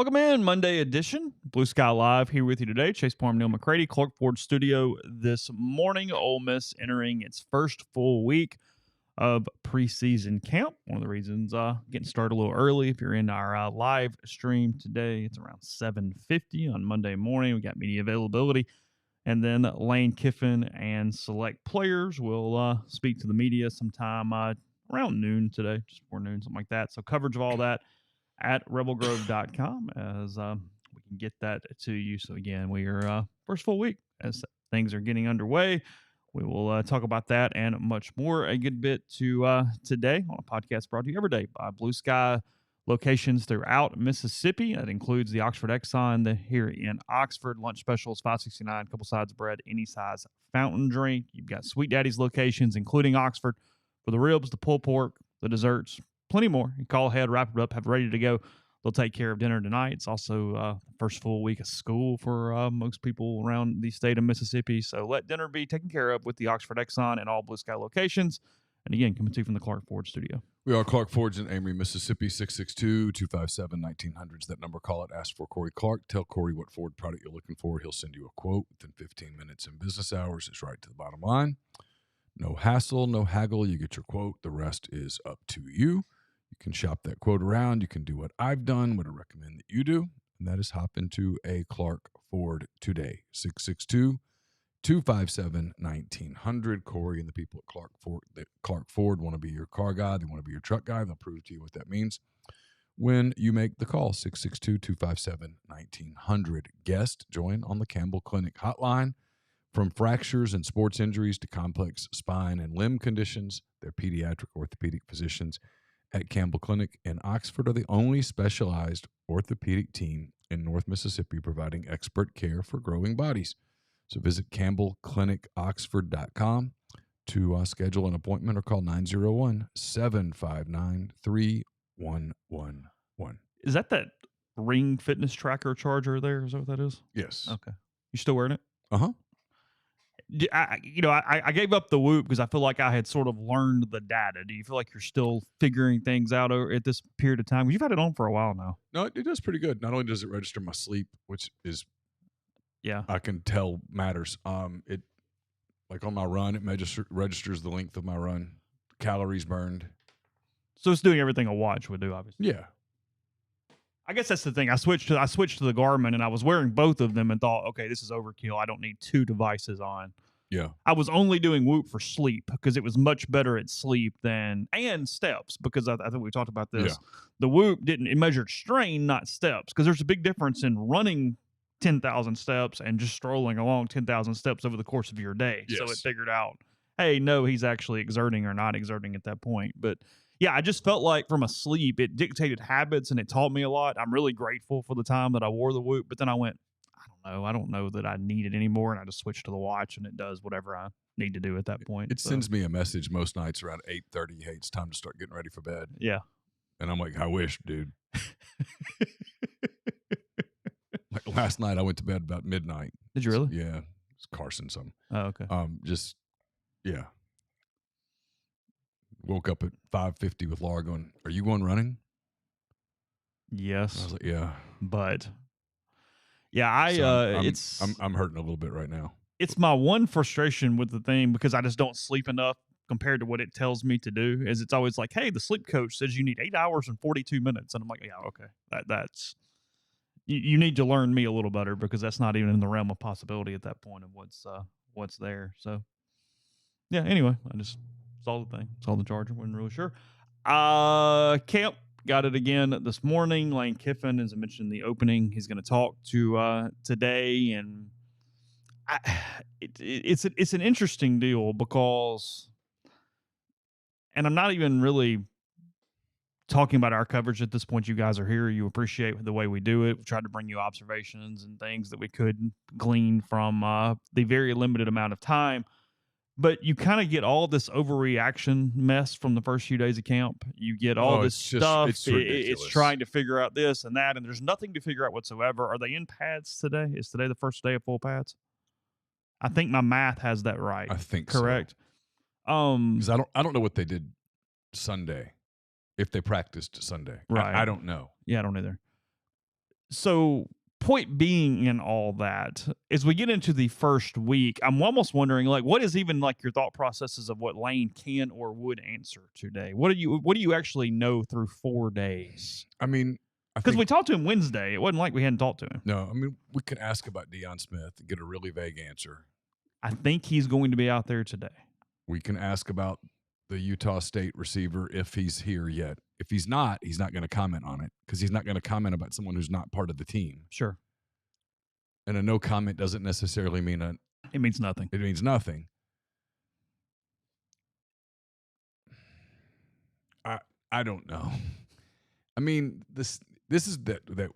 Welcome in, Monday edition. Blue Sky Live here with you today. Chase Parham, Neal, McCready, Clark Ford Studio this morning. Ole Miss entering its first full week of preseason camp. One of the reasons getting started a little early. If you're in our live stream today, it's around 7:50 on Monday morning. We got media availability. And then Lane Kiffin and select players will speak to the media sometime around noon today, just before noon, something like that. So coverage of all that at rebelgrove.com as we can get that to you. So again, we are first full week as things are getting underway. We will talk about that and much more a good bit to today on a podcast brought to you every day by Blue Sky locations throughout Mississippi. That includes the Oxford Exxon here in Oxford. Lunch specials, $5.69, couple sides of bread, any size fountain drink. You've got Sweet Daddy's locations, including Oxford, for the ribs, the pulled pork, the desserts, plenty more. You call ahead, wrap it up, have it ready to go. They'll take care of dinner tonight. It's also the first full week of school for most people around the state of Mississippi. So let dinner be taken care of with the Oxford Exxon and all Blue Sky locations. And again, coming to you from the Clark Ford Studio. We are Clark Ford's in Amory, Mississippi, 662-257-1900. That number, call it, ask for Corey Clark. Tell Corey what Ford product you're looking for. He'll send you a quote within 15 minutes in business hours. It's right to the bottom line. No hassle, no haggle. You get your quote. The rest is up to you. You can shop that quote around. You can do what I've done, what I recommend that you do, and that is hop into a Clark Ford today. 662-257-1900. Corey and the people at Clark Ford want to be your car guy. They want to be your truck guy. They'll prove to you what that means when you make the call. 662-257-1900. Guest join on the Campbell Clinic hotline. From fractures and sports injuries to complex spine and limb conditions, their pediatric orthopedic physicians at Campbell Clinic in Oxford are the only specialized orthopedic team in North Mississippi providing expert care for growing bodies. So visit campbellclinicoxford.com to schedule an appointment or call 901-759-3111. Is that Ring fitness tracker charger there? Is that what that is? Yes. Okay. You still wearing it? Uh-huh. I gave up the Whoop because I feel like I had sort of learned the data. Do you feel like you're still figuring things out at this period of time? You've had it on for a while now. No, it does pretty good. Not only does it register my sleep, which is, I can tell matters. It, like on my run, it registers the length of my run, calories burned. So it's doing everything a watch would do, obviously. Yeah. I guess that's the thing. I switched to the Garmin, and I was wearing both of them and thought, okay, this is overkill. I don't need two devices on. Yeah. I was only doing Whoop for sleep because it was much better at sleep and steps, because I think we talked about this. Yeah. The Whoop it measured strain, not steps, because there's a big difference in running 10,000 steps and just strolling along 10,000 steps over the course of your day. Yes. So it figured out, hey, no, he's actually exerting or not exerting at that point. But yeah, I just felt like from a sleep, it dictated habits and it taught me a lot. I'm really grateful for the time that I wore the Whoop, but then I went, I don't know that I need it anymore, and I just switched to the watch, and it does whatever I need to do at that point. It sends me a message most nights around 8:30. Hey, it's time to start getting ready for bed. Yeah. And I'm like, I wish, dude. Like last night, I went to bed about midnight. Did you really? Yeah. It's Carson something. Oh, okay. Yeah. Woke up at 5:50 with Laura going, are you going running? Yes. I was like, yeah. But yeah, I'm hurting a little bit right now. It's my one frustration with the thing, because I just don't sleep enough compared to what it tells me to do. Is it's always like, hey, the sleep coach says you need 8 hours and 42 minutes. And I'm like, yeah, okay. That's you need to learn me a little better, because that's not even in the realm of possibility at that point of what's there. So yeah, anyway, I just saw the thing. Saw the charger. Wasn't really sure. Camp got it again this morning. Lane Kiffin, as I mentioned in the opening, he's going to talk to today, and it's an interesting deal because, and I'm not even really talking about our coverage at this point. You guys are here. You appreciate the way we do it. We've tried to bring you observations and things that we could glean from the very limited amount of time. But you kind of get all this overreaction mess from the first few days of camp. You get all this stuff. It's trying to figure out this and that, and there's nothing to figure out whatsoever. Are they in pads today? Is today the first day of full pads? I think my math has that right. I think correct. So. Because I don't know what they did Sunday, if they practiced Sunday. Right. I don't know. Yeah, I don't either. So, point being in all that, as we get into the first week, I'm almost wondering, like, what is even like your thought processes of what Lane can or would answer today? What do you actually know through 4 days? I mean, I Because think we talked to him Wednesday. It wasn't like we hadn't talked to him. no. I mean, we could ask about Deion Smith and get a really vague answer. I think he's going to be out there today. We can ask about the Utah State receiver if he's here yet. If he's not going to comment on it because he's not going to comment about someone who's not part of the team. Sure. And a no comment doesn't necessarily mean it means nothing. It means nothing. I don't know. I mean, this is that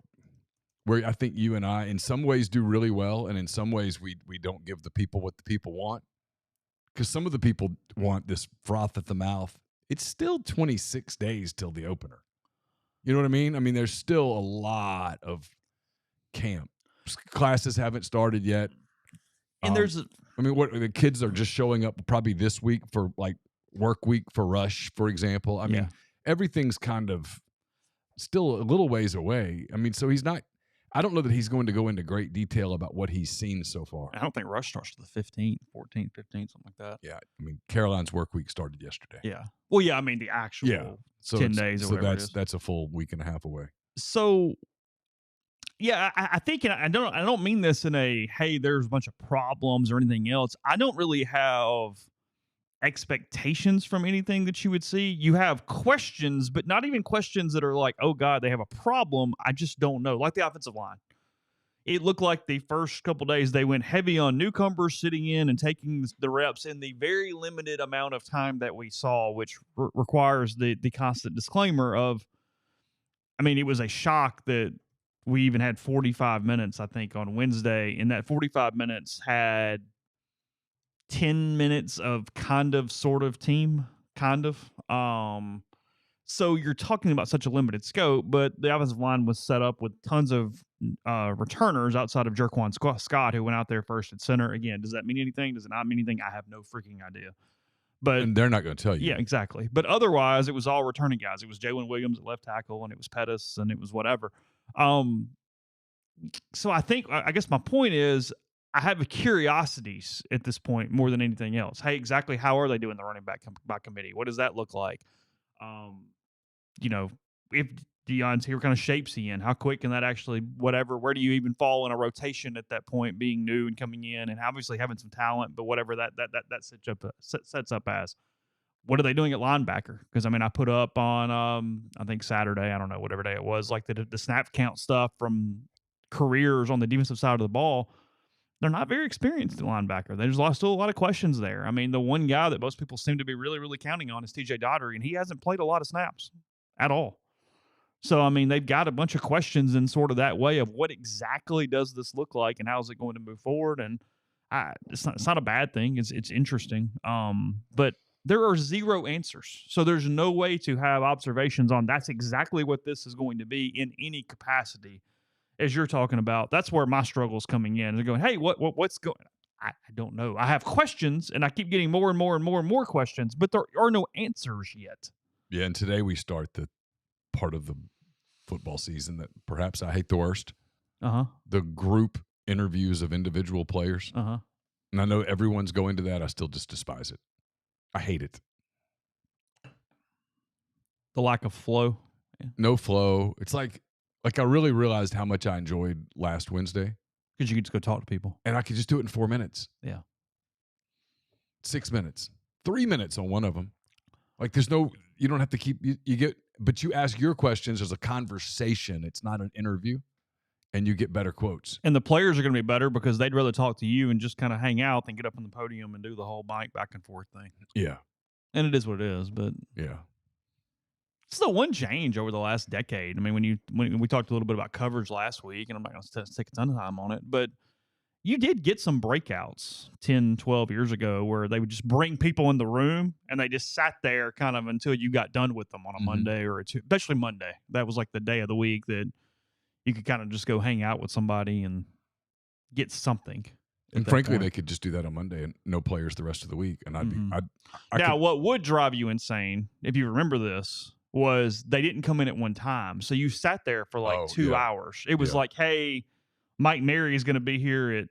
where I think you and I in some ways do really well, and in some ways we don't give the people what the people want. Because some of the people want this froth at the mouth. It's still 26 days till the opener. You know what I mean? I mean, there's still a lot of camp. Classes haven't started yet. And what the kids are just showing up probably this week for like work week for Rush, for example. I mean, everything's kind of still a little ways away. I mean, so he's not. I don't know that he's going to go into great detail about what he's seen so far. I don't think Rush starts to the 15th, 14th, 15th, something like that. Yeah. I mean, Caroline's work week started yesterday. Yeah. Well, yeah, I mean, the actual 10 days or whatever it is. That's a full week and a half away. So, yeah, I think, and I don't mean this in a, hey, there's a bunch of problems or anything else. I don't really have expectations from anything that you would see. You have questions, but not even questions that are like, oh God, they have a problem. I just don't know. Like the offensive line. It looked like the first couple days they went heavy on newcomers sitting in and taking the reps in the very limited amount of time that we saw, which requires the constant disclaimer of, I mean, it was a shock that we even had 45 minutes, I think, on Wednesday, and that 45 minutes had 10 minutes of kind of sort of team, kind of. So you're talking about such a limited scope, but the offensive line was set up with tons of returners outside of Jerquan Scott, who went out there first at center. Again, does that mean anything? Does it not mean anything? I have no freaking idea. But and they're not going to tell you. Yeah, exactly. But otherwise, it was all returning guys. It was Jalen Williams at left tackle, and it was Pettis, and it was whatever. So I guess my point is, I have a curiosities at this point more than anything else. Hey, exactly how are they doing the running back by committee? What does that look like? If Deion's here, what kind of shapes he in? How quick can that actually, whatever, where do you even fall in a rotation at that point, being new and coming in and obviously having some talent, but whatever that sets up as. What are they doing at linebacker? Because, I mean, I put up on, I think Saturday, I don't know, whatever day it was, like the snap count stuff from careers on the defensive side of the ball. They're not very experienced at linebacker. There's still a lot of questions there. I mean, the one guy that most people seem to be really, really counting on is TJ Daugherty, and he hasn't played a lot of snaps at all. So, I mean, they've got a bunch of questions in sort of that way of what exactly does this look like and how is it going to move forward? And it's not a bad thing. It's interesting. But there are zero answers. So there's no way to have observations on that's exactly what this is going to be in any capacity. As you're talking about, that's where my struggle is coming in. They're going, hey, what's going on? I don't know. I have questions, and I keep getting more and more and more and more questions, but there are no answers yet. Yeah, and today we start the part of the football season that perhaps I hate the worst. The group interviews of individual players. And I know everyone's going to that. I still just despise it. I hate it. The lack of flow. Yeah. No flow. It's like I really realized how much I enjoyed last Wednesday. Because you could just go talk to people. And I could just do it in 4 minutes. Yeah. 6 minutes. 3 minutes on one of them. Like you don't have to keep, but you ask your questions. There's a conversation. It's not an interview. And you get better quotes. And the players are going to be better because they'd rather talk to you and just kind of hang out than get up on the podium and do the whole mic back and forth thing. Yeah. And it is what it is, but. Yeah. It's the one change over the last decade. I mean, when we talked a little bit about coverage last week, and I'm not going to take a ton of time on it, but you did get some breakouts 10, 12 years ago where they would just bring people in the room and they just sat there kind of until you got done with them on a Monday or especially Monday. That was like the day of the week that you could kind of just go hang out with somebody and get something. And frankly, they could just do that on Monday and no players the rest of the week. And I'd be. What would drive you insane, if you remember this, was they didn't come in at one time. So you sat there for like 2 hours. It was like, hey, Mike Mary is going to be here at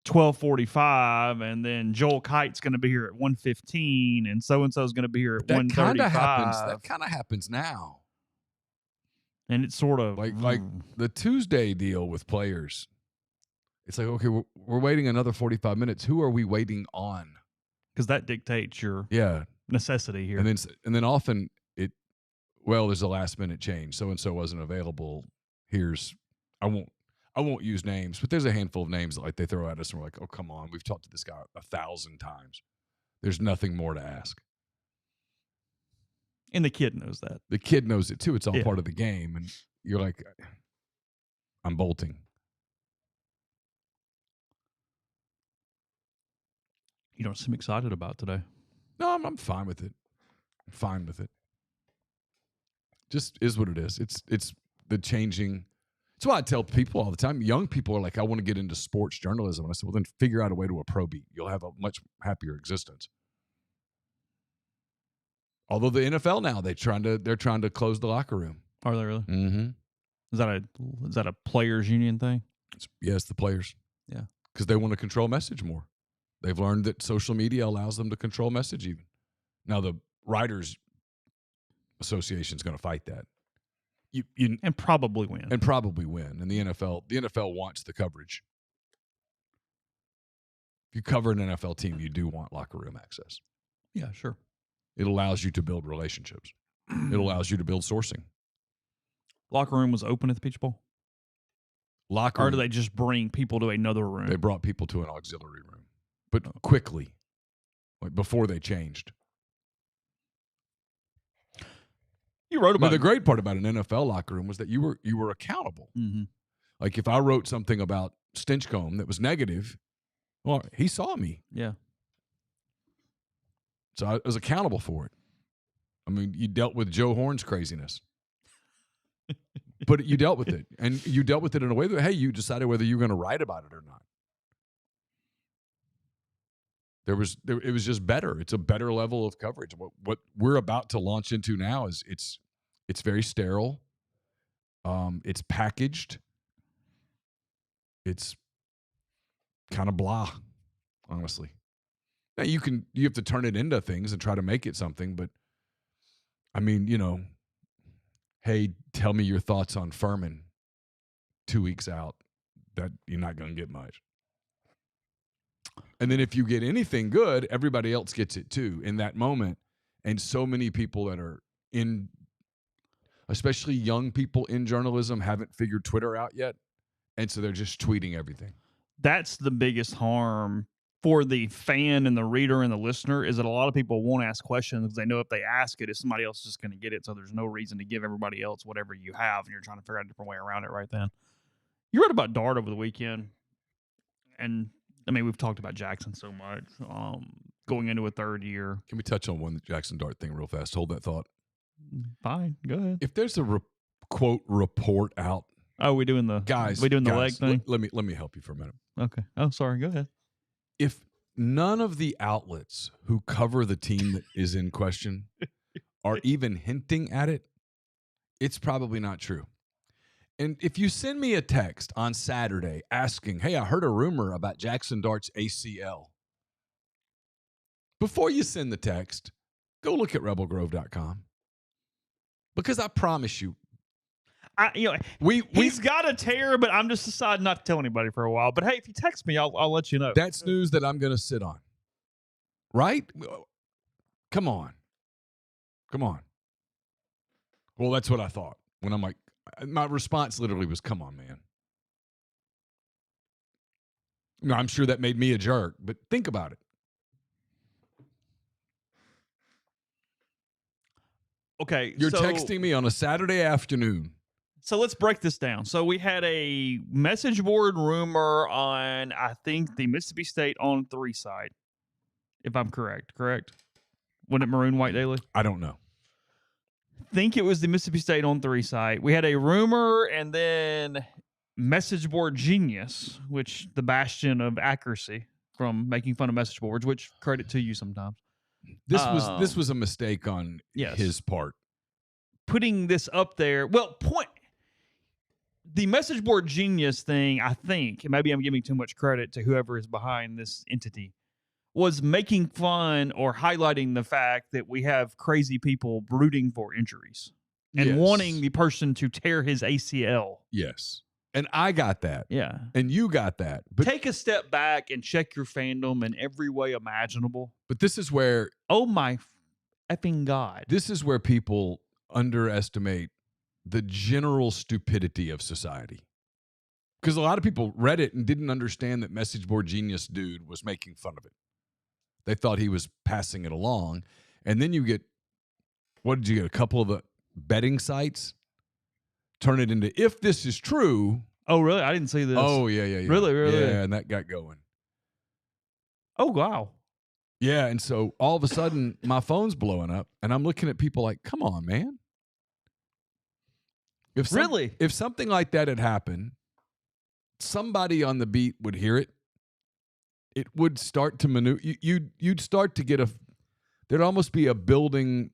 12:45, and then Joel Kite's going to be here at 1:15, and so is going to be here at 1:35. That kind of happens now. And it's sort of like the Tuesday deal with players. It's like, okay, we're waiting another 45 minutes. Who are we waiting on? Because that dictates your necessity here. And then often there's a last minute change. So and so wasn't available. I won't use names, but there's a handful of names that like they throw at us and we're like, oh, come on, we've talked to this guy 1,000 times. There's nothing more to ask. And the kid knows that. The kid knows it too. It's all part of the game. And you're like, I'm bolting. You don't seem excited about today. No, I'm fine with it. I'm fine with it. Just is what it is. It's the changing. That's why I tell people all the time. Young people are like, I want to get into sports journalism. And I said, well, then figure out a way to a pro beat. You'll have a much happier existence. Although the NFL now, they're trying to close the locker room. Are they really? Mm-hmm. Is that a players union thing? Yes, the players. Yeah, because they want to control message more. They've learned that social media allows them to control message even. Now the Writers Association is going to fight that. And probably win. And the NFL wants the coverage. If you cover an NFL team, you do want locker room access. Yeah, sure. It allows you to build relationships. It allows you to build sourcing. Locker room was open at the Peach Bowl? Or do they just bring people to another room? They brought people to an auxiliary room. But quickly, like before they changed. You wrote about the great part about an NFL locker room was that you were accountable. Mm-hmm. Like if I wrote something about Stinchcomb that was negative, well, he saw me. Yeah. So I was accountable for it. I mean, you dealt with Joe Horn's craziness. But you dealt with it. And you dealt with it in a way that, hey, you decided whether you were going to write about it or not. It was just better. It's a better level of coverage. What we're about to launch into now is it's very sterile. It's packaged. It's kind of blah, honestly. Now you have to turn it into things and try to make it something, but I mean, hey, tell me your thoughts on Furman 2 weeks out. That you're not going to get much. And then if you get anything good, everybody else gets it too in that moment. And so many people that are especially young people in journalism, haven't figured Twitter out yet. And so they're just tweeting everything. That's the biggest harm for the fan and the reader and the listener, is that a lot of people won't ask questions because they know if they ask it, somebody else is just going to get it. So there's no reason to give everybody else whatever you have, and you're trying to figure out a different way around it right then. You read about Dart over the weekend, and I mean, we've talked about Jackson so much going into a third year. Can we touch on one Jackson Dart thing real fast? Hold that thought. Fine, go ahead. If there's a quote report out, we doing the leg thing. Let me help you for a minute. Okay. Oh, sorry. Go ahead. If none of the outlets who cover the team that is in question are even hinting at it, it's probably not true. And if you send me a text on Saturday asking, hey, I heard a rumor about Jackson Dart's ACL, before you send the text, go look at rebelgrove.com. Because I promise you, he's got a tear, but I'm just deciding not to tell anybody for a while. But hey, if you text me, I'll let you know. That's news that I'm going to sit on. Right? Come on. Well, that's what I thought. When I'm like, my response literally was, come on, man. No, I'm sure that made me a jerk, but think about it. Okay. You're texting me on a Saturday afternoon. So let's break this down. So we had a message board rumor on, I think, the Mississippi State On 3 site, if I'm correct. Wasn't it Maroon White Daily? I don't know. I think it was the Mississippi State On 3 site. We had a rumor, and then Message Board Genius, which the bastion of accuracy from making fun of message boards, which credit to you sometimes. This was a mistake on his part. putting this up there. Well, the message board genius thing, I think, and maybe I'm giving too much credit to whoever is behind this entity, was making fun or highlighting the fact that we have crazy people rooting for injuries and wanting the person to tear his ACL. Yes. And I got that. Yeah. And you got that. But take a step back and check your fandom in every way imaginable. But this is where, oh my effing God. This is where people underestimate the general stupidity of society. Because a lot of people read it and didn't understand that message board genius dude was making fun of it. They thought he was passing it along. And then you get, what did you get? A couple of the betting sites turn it into, if this is true. Oh, really? I didn't see this. Oh, yeah. Really? Yeah, and that got going. Oh, wow. Yeah, and so all of a sudden, my phone's blowing up, and I'm looking at people like, come on, man. If something like that had happened, somebody on the beat would hear it. It would start to maneuver. You'd start to get there'd almost be a building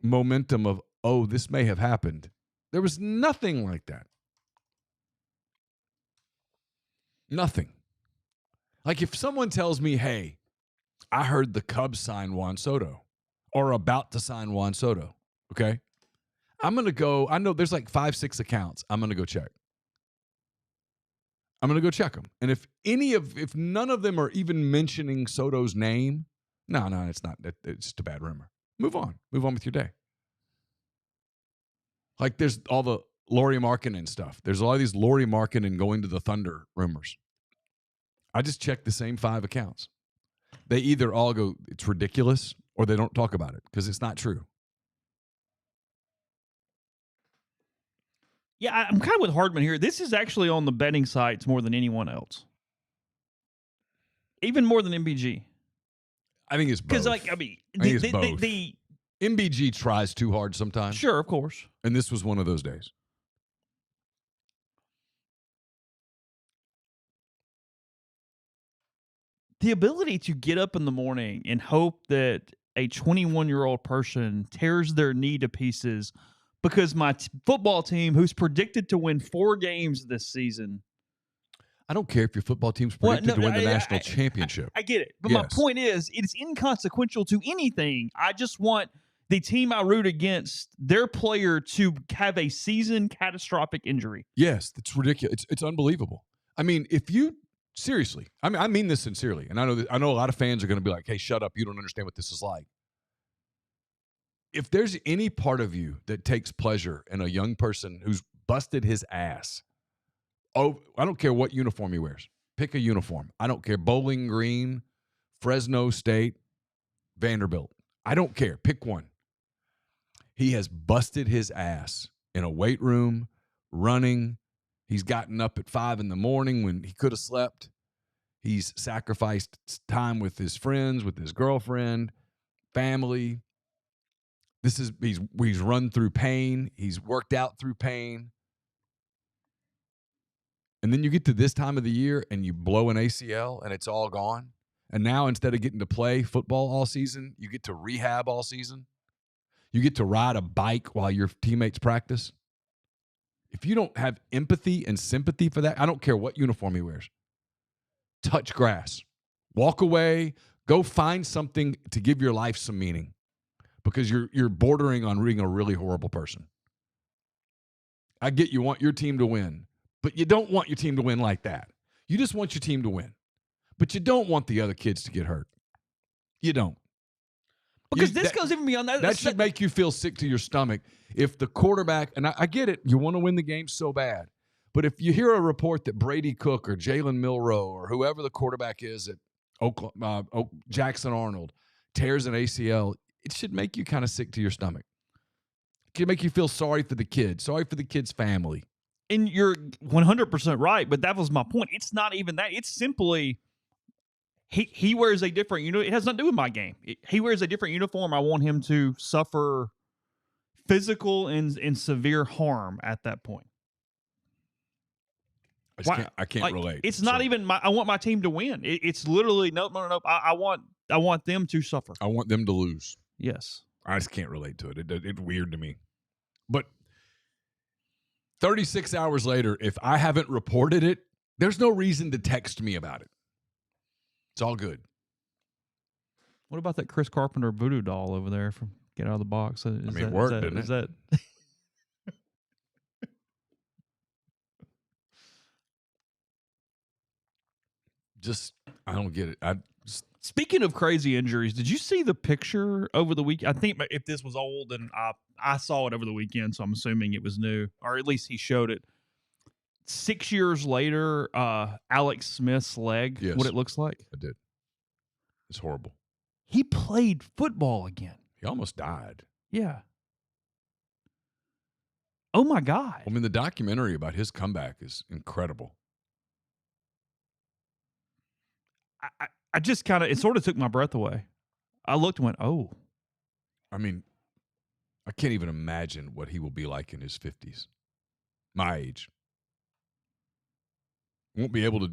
momentum of, oh, this may have happened. There was nothing like that. Nothing. Like if someone tells me, hey, I heard the Cubs sign Juan Soto or about to sign Juan Soto, okay? I'm going to go, I know there's like 5-6 accounts. I'm going to go check. I'm going to go check them. And if none of them are even mentioning Soto's name, no, it's not. It's just a bad rumor. Move on. Move on with your day. Like there's all the Lauri Markkanen stuff. There's a lot of these Lauri Markkanen going to the Thunder rumors. I just checked the same 5 accounts. They either all go, it's ridiculous, or they don't talk about it because it's not true. Yeah, I'm kind of with Hardman here. This is actually on the betting sites more than anyone else. Even more than MBG. I think it's both. Because, like, I mean, the MBG tries too hard sometimes. Sure, of course. And this was one of those days. The ability to get up in the morning and hope that a 21-year-old person tears their knee to pieces because my football team, who's predicted to win 4 games this season. I don't care if your football team's predicted to win the national championship. I get it. But my point is, it's inconsequential to anything. I just want the team I root against, their player, to have a season catastrophic injury. Yes, it's ridiculous. It's unbelievable. I mean, seriously, I mean this sincerely. And I know a lot of fans are going to be like, hey, shut up. You don't understand what this is like. If there's any part of you that takes pleasure in a young person who's busted his ass, oh, I don't care what uniform he wears. Pick a uniform. I don't care. Bowling Green, Fresno State, Vanderbilt. I don't care. Pick one. He has busted his ass in a weight room, running. He's gotten up at 5 a.m. when he could have slept. He's sacrificed time with his friends, with his girlfriend, family. He's run through pain. He's worked out through pain. And then you get to this time of the year and you blow an ACL and it's all gone. And now instead of getting to play football all season, you get to rehab all season. You get to ride a bike while your teammates practice. If you don't have empathy and sympathy for that, I don't care what uniform he wears. Touch grass. Walk away. Go find something to give your life some meaning because you're bordering on being a really horrible person. I get you want your team to win, but you don't want your team to win like that. You just want your team to win, but you don't want the other kids to get hurt. You don't. Because this goes even beyond that. That should make you feel sick to your stomach. If the quarterback, and I get it, you want to win the game so bad. But if you hear a report that Brady Cook or Jalen Milroe or whoever the quarterback is at Jackson Arnold tears an ACL, it should make you kind of sick to your stomach. It can make you feel sorry for the kid, sorry for the kid's family. And you're 100% right, but that was my point. It's not even that. It's simply he wears a different uniform. It has nothing to do with my game. He wears a different uniform. I want him to suffer physical and severe harm at that point. I can't relate. It's not even I want my team to win. It's literally no. I want them to suffer. I want them to lose. Yes. I just can't relate to it. It's weird to me. But 36 hours later, if I haven't reported it, there's no reason to text me about it. It's all good. What about that Chris Carpenter voodoo doll over there from Get Out of the Box? It worked, didn't it? Is that just, I don't get it. Speaking of crazy injuries, did you see the picture over the week? I think if this was old, and I saw it over the weekend, so I'm assuming it was new, or at least he showed it. 6 years later, Alex Smith's leg, Yes. what it looks like. I did. It's horrible. He played football again. He almost died. Yeah. Oh, my God. I mean, the documentary about his comeback is incredible. I just kind of, it sort of took my breath away. I looked and went, oh. I mean, I can't even imagine what he will be like in his 50s. My age. Won't be able to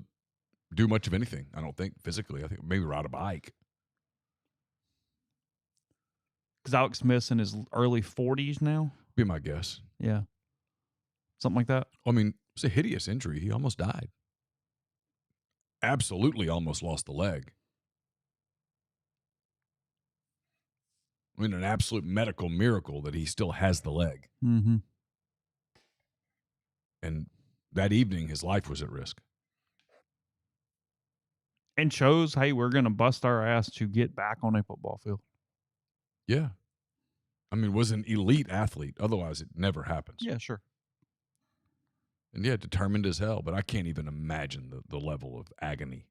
do much of anything, I don't think, physically. I think maybe ride a bike. Because Alex Smith's in his early 40s now. Be my guess. Yeah. Something like that. I mean, it's a hideous injury. He almost died. Absolutely almost lost the leg. I mean, an absolute medical miracle that he still has the leg. Mm-hmm. And that evening, his life was at risk. And chose, hey, we're going to bust our ass to get back on a football field. Yeah. I mean, was an elite athlete. Otherwise, it never happens. Yeah, sure. And yeah, determined as hell. But I can't even imagine the level of agony.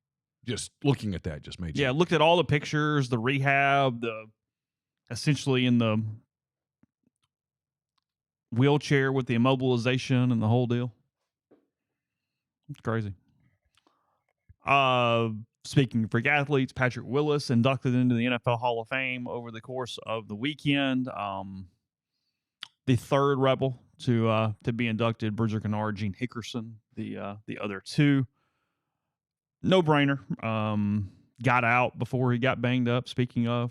Just looking at that just made you. Yeah, looked at all the pictures, the rehab, essentially in the wheelchair with the immobilization and the whole deal. It's crazy. Speaking of freak athletes, Patrick Willis inducted into the NFL Hall of Fame over the course of the weekend. The third Rebel to be inducted, Bridger Kennard, Gene Hickerson, the other two. No brainer. Got out before he got banged up. Speaking of,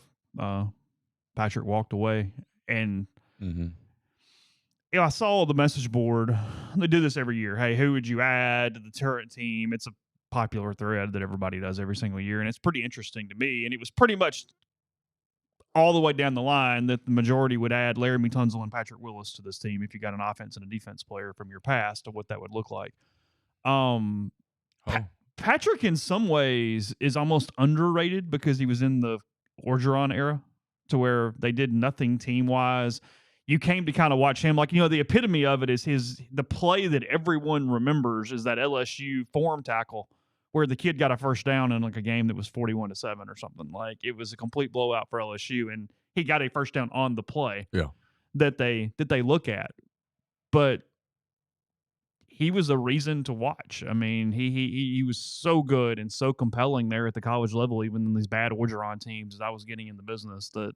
Patrick walked away, and I saw the message board. They do this every year. Hey, who would you add to the Turret team? It's a popular thread that everybody does every single year, and it's pretty interesting to me. And it was pretty much all the way down the line that the majority would add Laramie Tunsil and Patrick Willis to this team if you got an offense and a defense player from your past, of what that would look like. Patrick, in some ways, is almost underrated because he was in the Orgeron era, to where they did nothing team-wise. You came to kind of watch him. Like, the epitome of it is the play that everyone remembers is that LSU form tackle where the kid got a first down in like a game that was 41-7 or something. Like, it was a complete blowout for LSU, and he got a first down on the play. Yeah. That they look at. But he was a reason to watch. I mean, he was so good and so compelling there at the college level, even in these bad Orgeron teams that I was getting in the business, that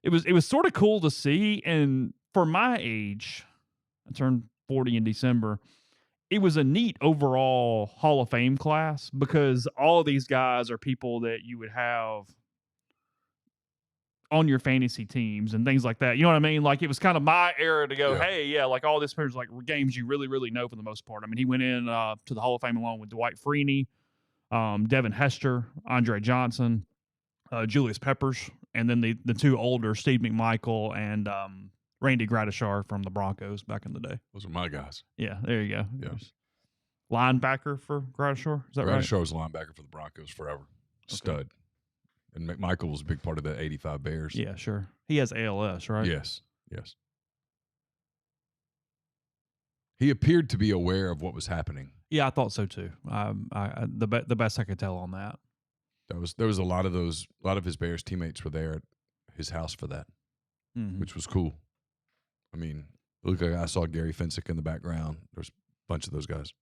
it was sort of cool to see. And for my age, I turned 40 in December, it was a neat overall Hall of Fame class because all of these guys are people that you would have on your fantasy teams and things like that. You know what I mean? Like, it was kind of my era to go, hey, yeah, like all this players, like games you really, really know for the most part. I mean, he went in to the Hall of Fame along with Dwight Freeney, Devin Hester, Andre Johnson, Julius Peppers, and then the two older, Steve McMichael and Randy Gradishar from the Broncos back in the day. Those are my guys. Yeah, there you go. Yeah. Linebacker for Gradishar? Is that right? Gradishar was a linebacker for the Broncos forever. Stud. Okay. And McMichael was a big part of the 85 Bears. Yeah, sure. He has ALS, right? Yes. He appeared to be aware of what was happening. Yeah, I thought so too. The best I could tell on that. There was a lot of his Bears teammates were there at his house for that, which was cool. I mean, look, I saw Gary Fensick in the background. There's a bunch of those guys.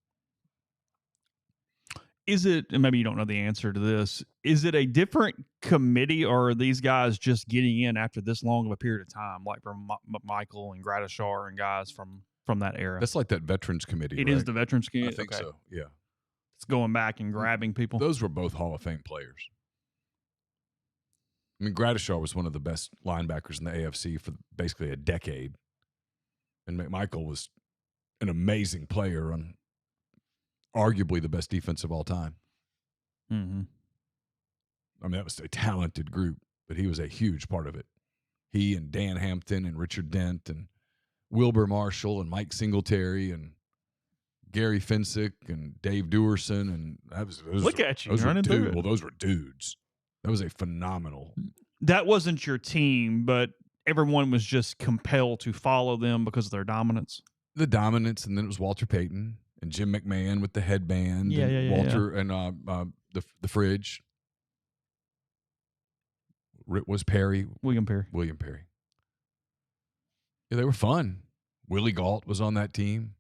Is it, and maybe you don't know the answer to this, is it a different committee, or are these guys just getting in after this long of a period of time, like from Michael and Gradishar and guys from that era? That's like that Veterans Committee, It is the Veterans Committee? I think so, yeah. It's going back and grabbing people. Those were both Hall of Fame players. I mean, Gradishar was one of the best linebackers in the AFC for basically a decade. And McMichael was an amazing player on arguably the best defense of all time. Mm-hmm. I mean, that was a talented group, but he was a huge part of it. He and Dan Hampton and Richard Dent and Wilbur Marshall and Mike Singletary and Gary Finsick and Dave Dewerson, and look at you running through it. Well, those were dudes. That was a phenomenal. That wasn't your team, but everyone was just compelled to follow them because of their dominance. The dominance, and then it was Walter Payton and Jim McMahon with the headband. Walter and the fridge. Was Perry. William Perry. Yeah, they were fun. Willie Galt was on that team.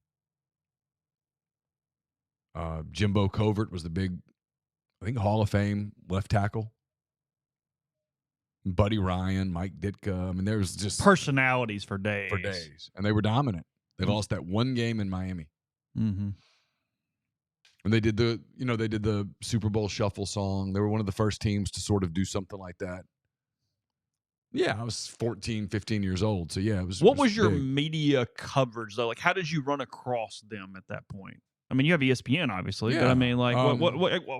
Jimbo Covert was the big, I think, Hall of Fame left tackle. Buddy Ryan, Mike Ditka. I mean, there was just personalities for days. And they were dominant. They lost that one game in Miami. Mm-hmm. And they did the Super Bowl shuffle song. They were one of the first teams to sort of do something like that. Yeah, I was 14, 15 years old. So, yeah, it was. What was your media coverage, though? Like, how did you run across them at that point? I mean, you have ESPN, obviously. Yeah. But, I mean, like,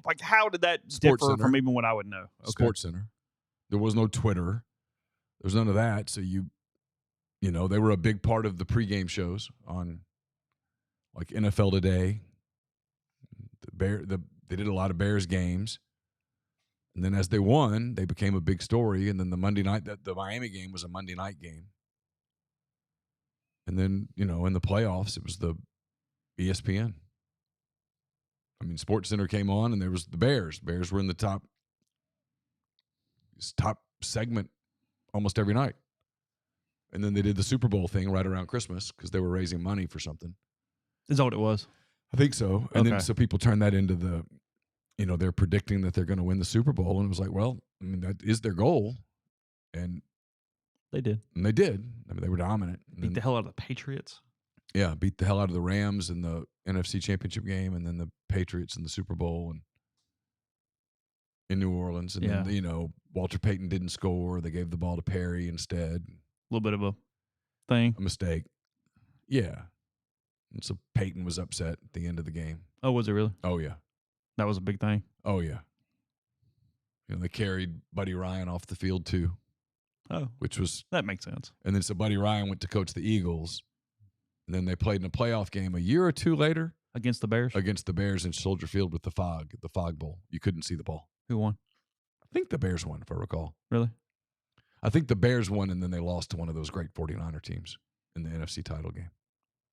like, how did that differ from even what I would know? Okay. Sports Center. There was no Twitter. There was none of that. So, they were a big part of the pregame shows on, like, NFL Today. They did a lot of Bears games. And then as they won, they became a big story. And then the Miami game was a Monday night game. And then, in the playoffs, it was the ESPN. I mean, SportsCenter came on, and there was the Bears. Bears were in the top segment almost every night. And then they did the Super Bowl thing right around Christmas because they were raising money for something. Is that what it was? I think so. And then so people turned that into the, they're predicting that they're going to win the Super Bowl. And it was like, well, I mean, that is their goal. And they did. And they did. I mean, they were dominant. Beat the hell out of the Patriots. Yeah, beat the hell out of the Rams in the NFC Championship game, and then the Patriots in the Super Bowl and in New Orleans. And then, Walter Payton didn't score. They gave the ball to Perry instead. A little bit of a thing. A mistake. Yeah. And so Payton was upset at the end of the game. Oh, was it really? Oh, yeah. That was a big thing? Oh, yeah. They carried Buddy Ryan off the field, too. Oh. That makes sense. And then so Buddy Ryan went to coach the Eagles. And then they played in a playoff game a year or two later. Against the Bears? Against the Bears in Soldier Field with the Fog Bowl. You couldn't see the ball. Who won? I think the Bears won, if I recall. Really? I think the Bears won, and then they lost to one of those great 49er teams in the NFC title game.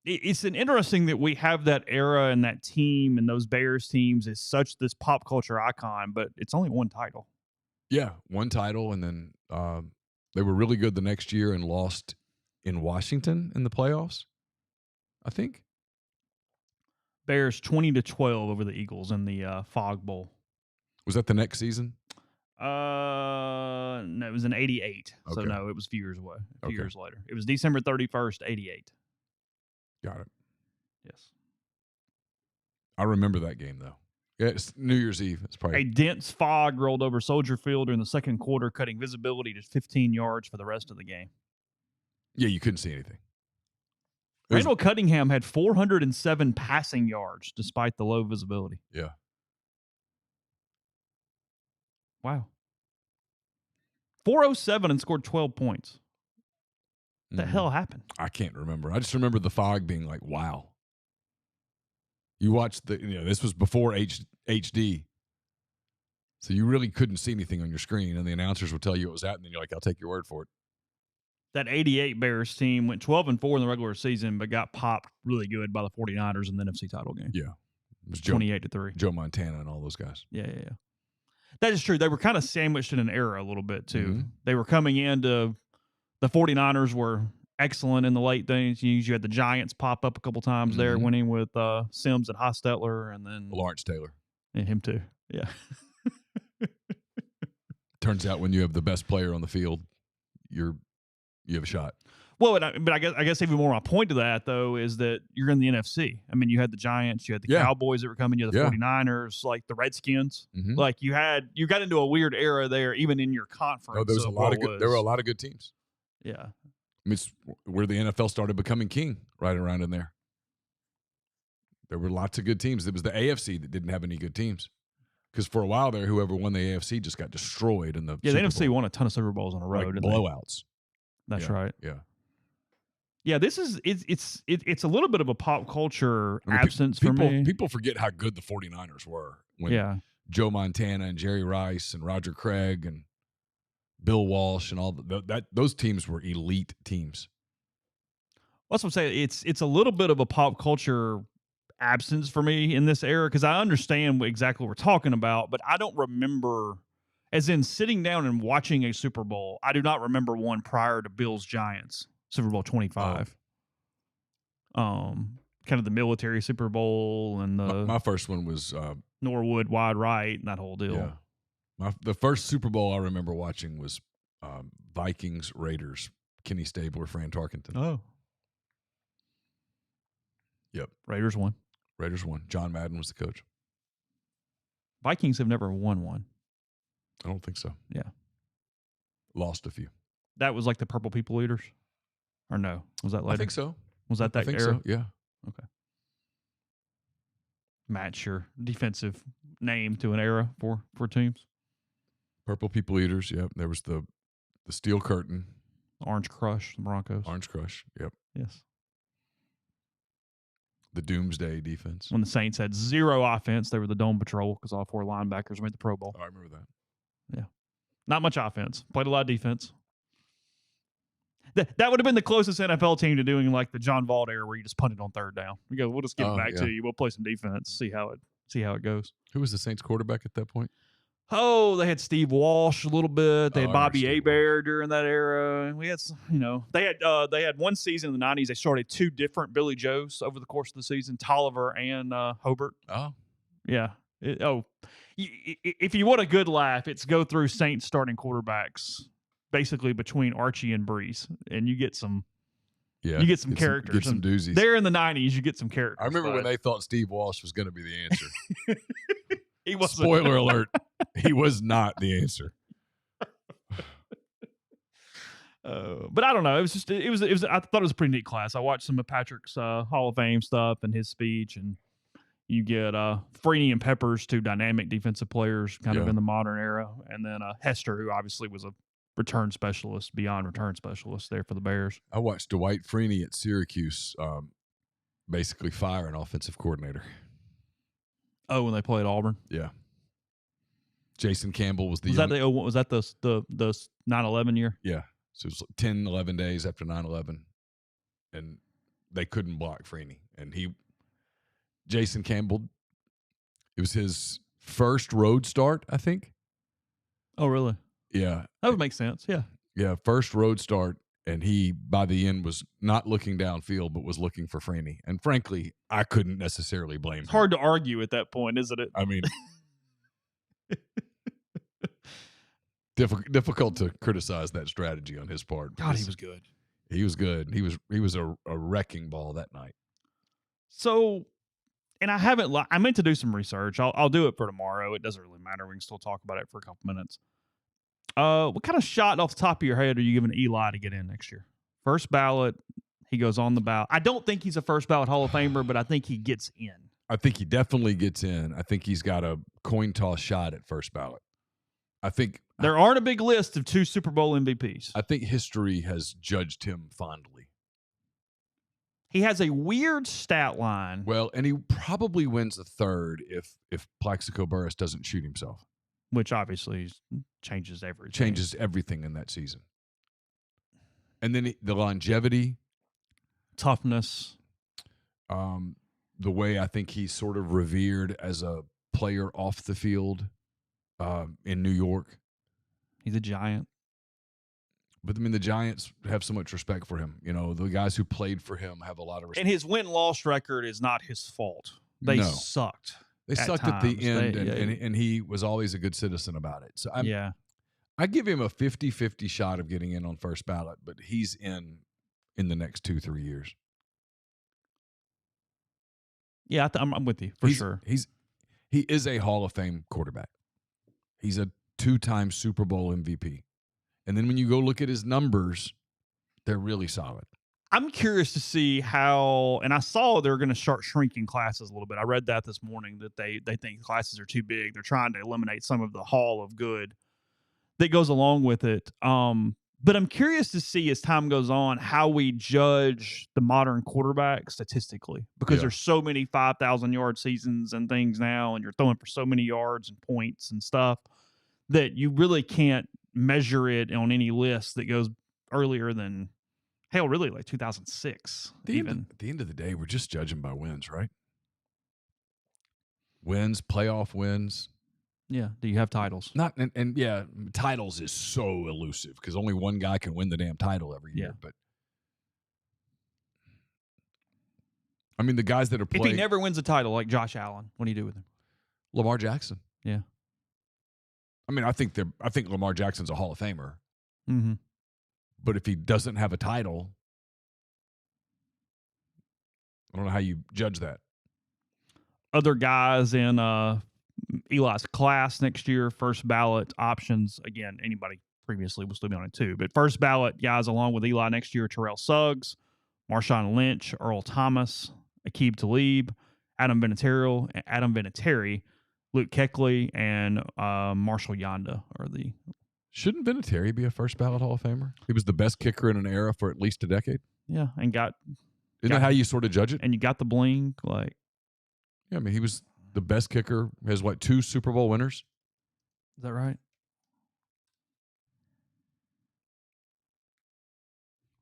It's an interesting that we have that era and that team and those Bears teams is such this pop culture icon, but it's only one title. Yeah, one title, and then they were really good the next year and lost in Washington in the playoffs, I think. Bears 20-12 over the Eagles in the Fog Bowl. Was that the next season? No, it was in 88. Okay. So, no, it was a few years away, a few years later. It was December 31st, 88. Got it. Yes. I remember that game, though. Yeah, it's New Year's Eve. It's probably a dense fog rolled over Soldier Field during the second quarter, cutting visibility to 15 yards for the rest of the game. Yeah, you couldn't see anything. Randall Cunningham had 407 passing yards despite the low visibility. Yeah. Wow. 407 and scored 12 points. What the hell happened? I can't remember. I just remember the fog being like, wow. You watched this was before HD. So you really couldn't see anything on your screen, and the announcers would tell you it was that, and then you're like, I'll take your word for it. That 88 Bears team went 12-4 in the regular season, but got popped really good by the 49ers in the NFC title game. Yeah. It was 28-3. Joe Montana and all those guys. Yeah. That is true. They were kind of sandwiched in an era a little bit, too. Mm-hmm. They were coming into the 49ers were excellent in the late things. You had the Giants pop up a couple times there, winning with Sims and Hostetler, and then Lawrence Taylor. And him, too. Yeah. Turns out when you have the best player on the field, you have a shot. Well, but I guess even more my point to that, though, is that you're in the NFC. I mean, you had the Giants, you had the Cowboys that were coming, you had the 49ers, like the Redskins. Mm-hmm. Like you got into a weird era there, even in your conference. No, there were a lot of good teams. Yeah. mean, it's where the NFL started becoming king, right around in there. There were lots of good teams. It was the AFC that didn't have any good teams. Because for a while there, whoever won the AFC just got destroyed in the the Super NFC Bowl. won a ton of Super Bowls on a road. Like blowouts. That's right. Yeah. Yeah, this is it's a little bit of a pop culture absence for me. People forget how good the 49ers were when Joe Montana and Jerry Rice and Roger Craig and Bill Walsh and all those teams were elite teams. That's what I'm saying. It's a little bit of a pop culture absence for me in this era because I understand exactly what we're talking about, but I don't remember, as in sitting down and watching a Super Bowl. I do not remember one prior to Bills Giants. Super Bowl 25. Kind of the military Super Bowl and the my first one was Norwood wide right and that whole deal. Yeah. The first Super Bowl I remember watching was Vikings Raiders. Kenny Stabler, Fran Tarkenton. Oh. Yep. Raiders won. John Madden was the coach. Vikings have never won one. I don't think so. Yeah. Lost a few. That was like the Purple People Eaters? Or no? Was that later? I think so. Was that I think era? so, yeah. Okay. Match your defensive name to an era for teams. Purple People Eaters, yep. There was the Steel Curtain. Orange Crush, the Broncos. Orange Crush, yep. Yes. The Doomsday defense. When the Saints had zero offense, they were the Dome Patrol because all four linebackers made the Pro Bowl. Oh, I remember that. Yeah. Not much offense. Played a lot of defense. That would have been the closest NFL team to doing like the John Vaught era where you just punted on third down. We go, we'll just get it back to you. We'll play some defense, see how it goes. Who was the Saints quarterback at that point? Oh, they had Steve Walsh a little bit. They had Bobby Hebert during that era. We had, they had one season in the 90s. They started two different Billy Joes over the course of the season, Tolliver and Hobart. Oh. Yeah. If you want a good laugh, it's go through Saints starting quarterbacks basically between Archie and Breeze, and you get some characters. Get some doozies. There in the 90s, you get some characters. I remember when they thought Steve Walsh was going to be the answer. He wasn't. Spoiler alert. He was not the answer. But I don't know. It was. I thought it was a pretty neat class. I watched some of Patrick's Hall of Fame stuff and his speech, and you get Freeney and Peppers, two dynamic defensive players, kind of in the modern era, and then Hester, who obviously was a return specialist, beyond return specialist there for the Bears. I watched Dwight Freeney at Syracuse, basically fire an offensive coordinator. Oh, when they played Auburn. Yeah. Jason Campbell was the was that the 9/11 year? Yeah. So it was 10, 11 days after 9/11, and they couldn't block Freeney. And Jason Campbell, it was his first road start, I think. Oh, really? Yeah. That would make sense. Yeah. Yeah, first road start, and he, by the end, was not looking downfield, but was looking for Freeney. And frankly, I couldn't necessarily blame him. It's hard to argue at that point, isn't it? I mean, difficult to criticize that strategy on his part. God, he was good. He was good. He was a wrecking ball that night. So, and I meant to do some research. I'll do it for tomorrow. It doesn't really matter. We can still talk about it for a couple minutes. What kind of shot off the top of your head are you giving Eli to get in next year? First ballot, he goes on the ballot. I don't think he's a first ballot Hall of Famer, but I think he gets in. I think he definitely gets in. I think he's got a coin toss shot at first ballot. I think there aren't a big list of two Super Bowl MVPs. I think history has judged him fondly. He has a weird stat line. Well, and he probably wins the third if Plaxico Burress doesn't shoot himself. Which obviously changes everything. Changes everything in that season. And then the longevity. Toughness. The way I think he's sort of revered as a player off the field in New York. He's a Giant. But, I mean, the Giants have so much respect for him. You know, the guys who played for him have a lot of respect. And his win-loss record is not his fault. They sucked. They sucked at the end, and he was always a good citizen about it. So I give him a 50-50 shot of getting in on first ballot, but he's in the next 2-3 years. Yeah, I'm with you for sure. He is a Hall of Fame quarterback. He's a 2-time Super Bowl MVP. And then when you go look at his numbers, They're really solid. I'm curious to see how, and I saw they're going to start shrinking classes a little bit. I read that this morning that they think classes are too big. They're trying to eliminate some of the hall of good that goes along with it. But I'm curious to see as time goes on how we judge the modern quarterback statistically, because there's so many 5,000 yard seasons and things now, and you're throwing for so many yards and points and stuff that you really can't measure it on any list that goes earlier than, hell, really like 2006. At the end of the day, we're just judging by wins, right? Wins, playoff wins. Yeah. Do you have titles? Yeah, titles is so elusive because only one guy can win the damn title every year. But I mean, the guys that are playing. If he never wins a title, like Josh Allen, what do you do with him? Lamar Jackson. Yeah. I mean, I think Lamar Jackson's a Hall of Famer. Mm-hmm. But if he doesn't have a title, I don't know how you judge that. Other guys in Eli's class next year, first ballot options. Again, anybody previously will still be on it too. But first ballot guys along with Eli next year: Terrell Suggs, Marshawn Lynch, Earl Thomas, Aqib Talib, Adam Vinatieri, Luke Kuechly, and Marshall Yanda are the. Shouldn't Vinatieri be a first ballot Hall of Famer? He was the best kicker in an era for at least a decade. Yeah, and Isn't that how you sort of judge it? And you got the bling, like. Yeah, I mean, he was the best kicker. Has 2 Super Bowl winners? Is that right?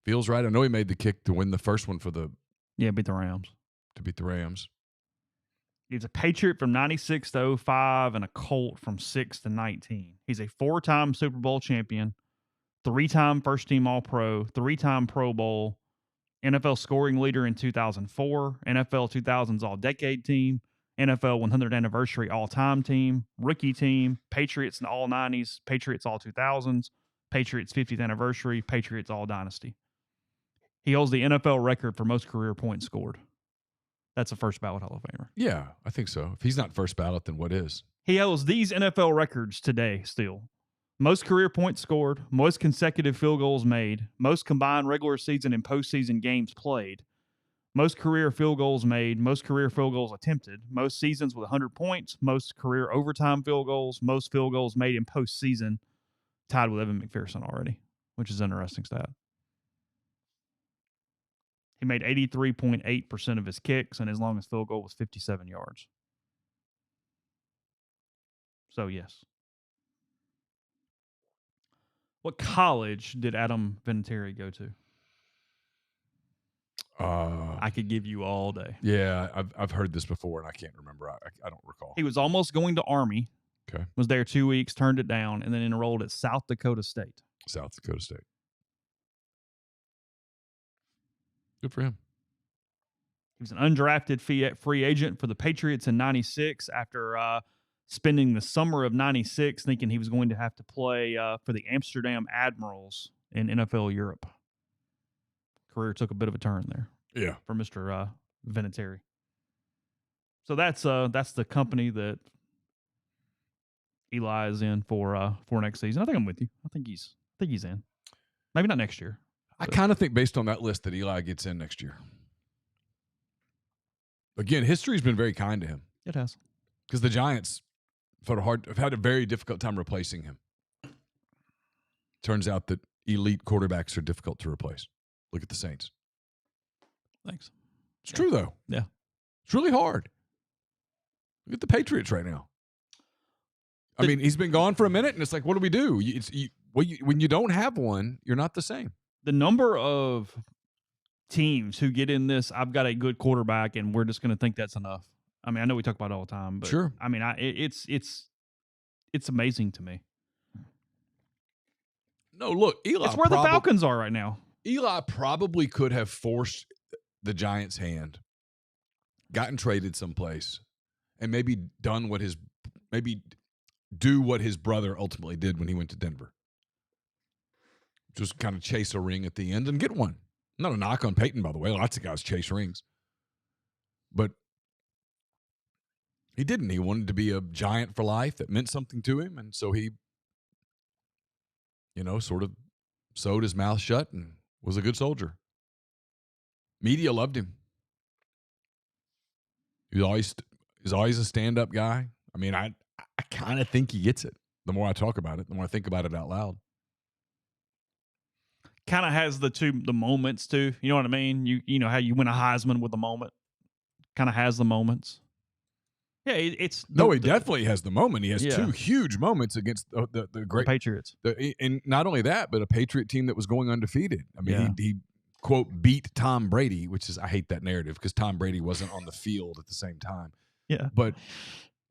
Feels right. I know he made the kick to win the first one beat the Rams. To beat the Rams. He's a Patriot from 96 to 05 and a Colt from 6 to 19. He's a 4-time Super Bowl champion, 3-time first-team All-Pro, 3-time Pro Bowl, NFL scoring leader in 2004, NFL 2000s All-Decade Team, NFL 100th Anniversary All-Time Team, Rookie Team, Patriots in All-90s, Patriots All-2000s, Patriots 50th Anniversary, Patriots All-Dynasty. He holds the NFL record for most career points scored. That's a first ballot Hall of Famer. Yeah, I think so. If he's not first ballot, then what is? He holds these NFL records today still. Most career points scored, most consecutive field goals made, most combined regular season and postseason games played, most career field goals made, most career field goals attempted, most seasons with 100 points, most career overtime field goals, most field goals made in postseason, tied with Evan McPherson already, which is an interesting stat. He made 83.8% of his kicks, and his longest field goal was 57 yards. So, yes. What college did Adam Vinatieri go to? I could give you all day. Yeah, I've heard this before, and I can't remember. I don't recall. He was almost going to Army. Okay. Was there 2 weeks, turned it down, and then enrolled at South Dakota State. South Dakota State. Good for him. He was an undrafted free agent for the Patriots in 96 after spending the summer of 96 thinking he was going to have to play for the Amsterdam Admirals in NFL Europe. Career took a bit of a turn there. Yeah. For Mr. Vinatieri. So that's the company that Eli is in for next season. I think I'm with you. I think he's in. Maybe not next year. I kind of think based on that list that Eli gets in next year. Again, history's been very kind to him. It has. Because the Giants have had a very difficult time replacing him. Turns out that elite quarterbacks are difficult to replace. Look at the Saints. Thanks. It's true, though. Yeah. It's really hard. Look at the Patriots right now. I mean, he's been gone for a minute, and it's like, what do we do? When you don't have one, you're not the same. The number of teams who get in this, I've got a good quarterback, and we're just going to think that's enough. I mean, I know we talk about it all the time, but sure. I mean, it's amazing to me. No, look, Eli. It's where the Falcons are right now. Eli probably could have forced the Giants' hand, gotten traded someplace, and maybe do what his brother ultimately did when he went to Denver. Just kind of chase a ring at the end and get one. Not a knock on Peyton, by the way. Lots of guys chase rings. But he didn't. He wanted to be a Giant for life. That meant something to him. And so he, sort of sewed his mouth shut and Was a good soldier. Media loved him. He's always a stand-up guy. I mean, I kind of think he gets it. The more I talk about it, the more I think about it out loud. Kind of has the moments too. You know what I mean? You know how you win a Heisman with a moment. Kind of has the moments. Yeah, he definitely has the moment. He has two huge moments against the great Patriots. And not only that, but a Patriot team that was going undefeated. I mean, he quote beat Tom Brady, which is, I hate that narrative because Tom Brady wasn't on the field at the same time. Yeah, but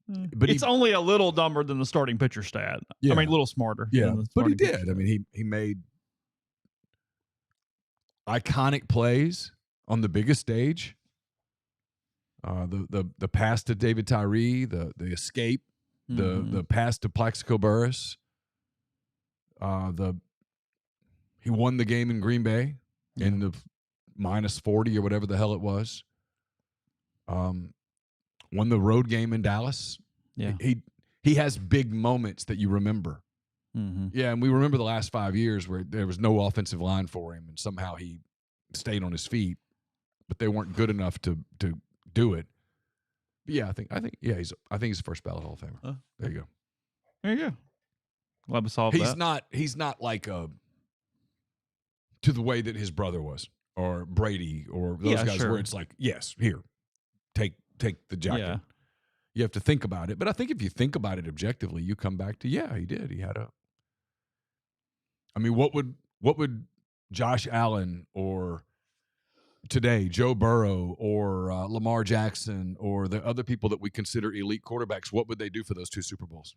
it's only a little dumber than the starting pitcher stat. Yeah. I mean, a little smarter. Yeah, but he did. I mean, he made iconic plays on the biggest stage. The pass to David Tyree, the escape, the pass to Plaxico Burress. He won the game in Green Bay in the -40 or whatever the hell it was. Won the road game in Dallas. Yeah, he has big moments that you remember. Mm-hmm. Yeah, and we remember the last 5 years where there was no offensive line for him, and somehow he stayed on his feet, but they weren't good enough to do it. But yeah, I think he's a first ballot Hall of Famer. There you go. There you go. Glad we solved that. He's not like to the way that his brother was, or Brady, or those guys where it's like, yes, here, take the jacket. Yeah. You have to think about it. But I think if you think about it objectively, you come back to, he did. He had I mean, what would Josh Allen or today Joe Burrow or Lamar Jackson or the other people that we consider elite quarterbacks, what would they do for those 2 Super Bowls?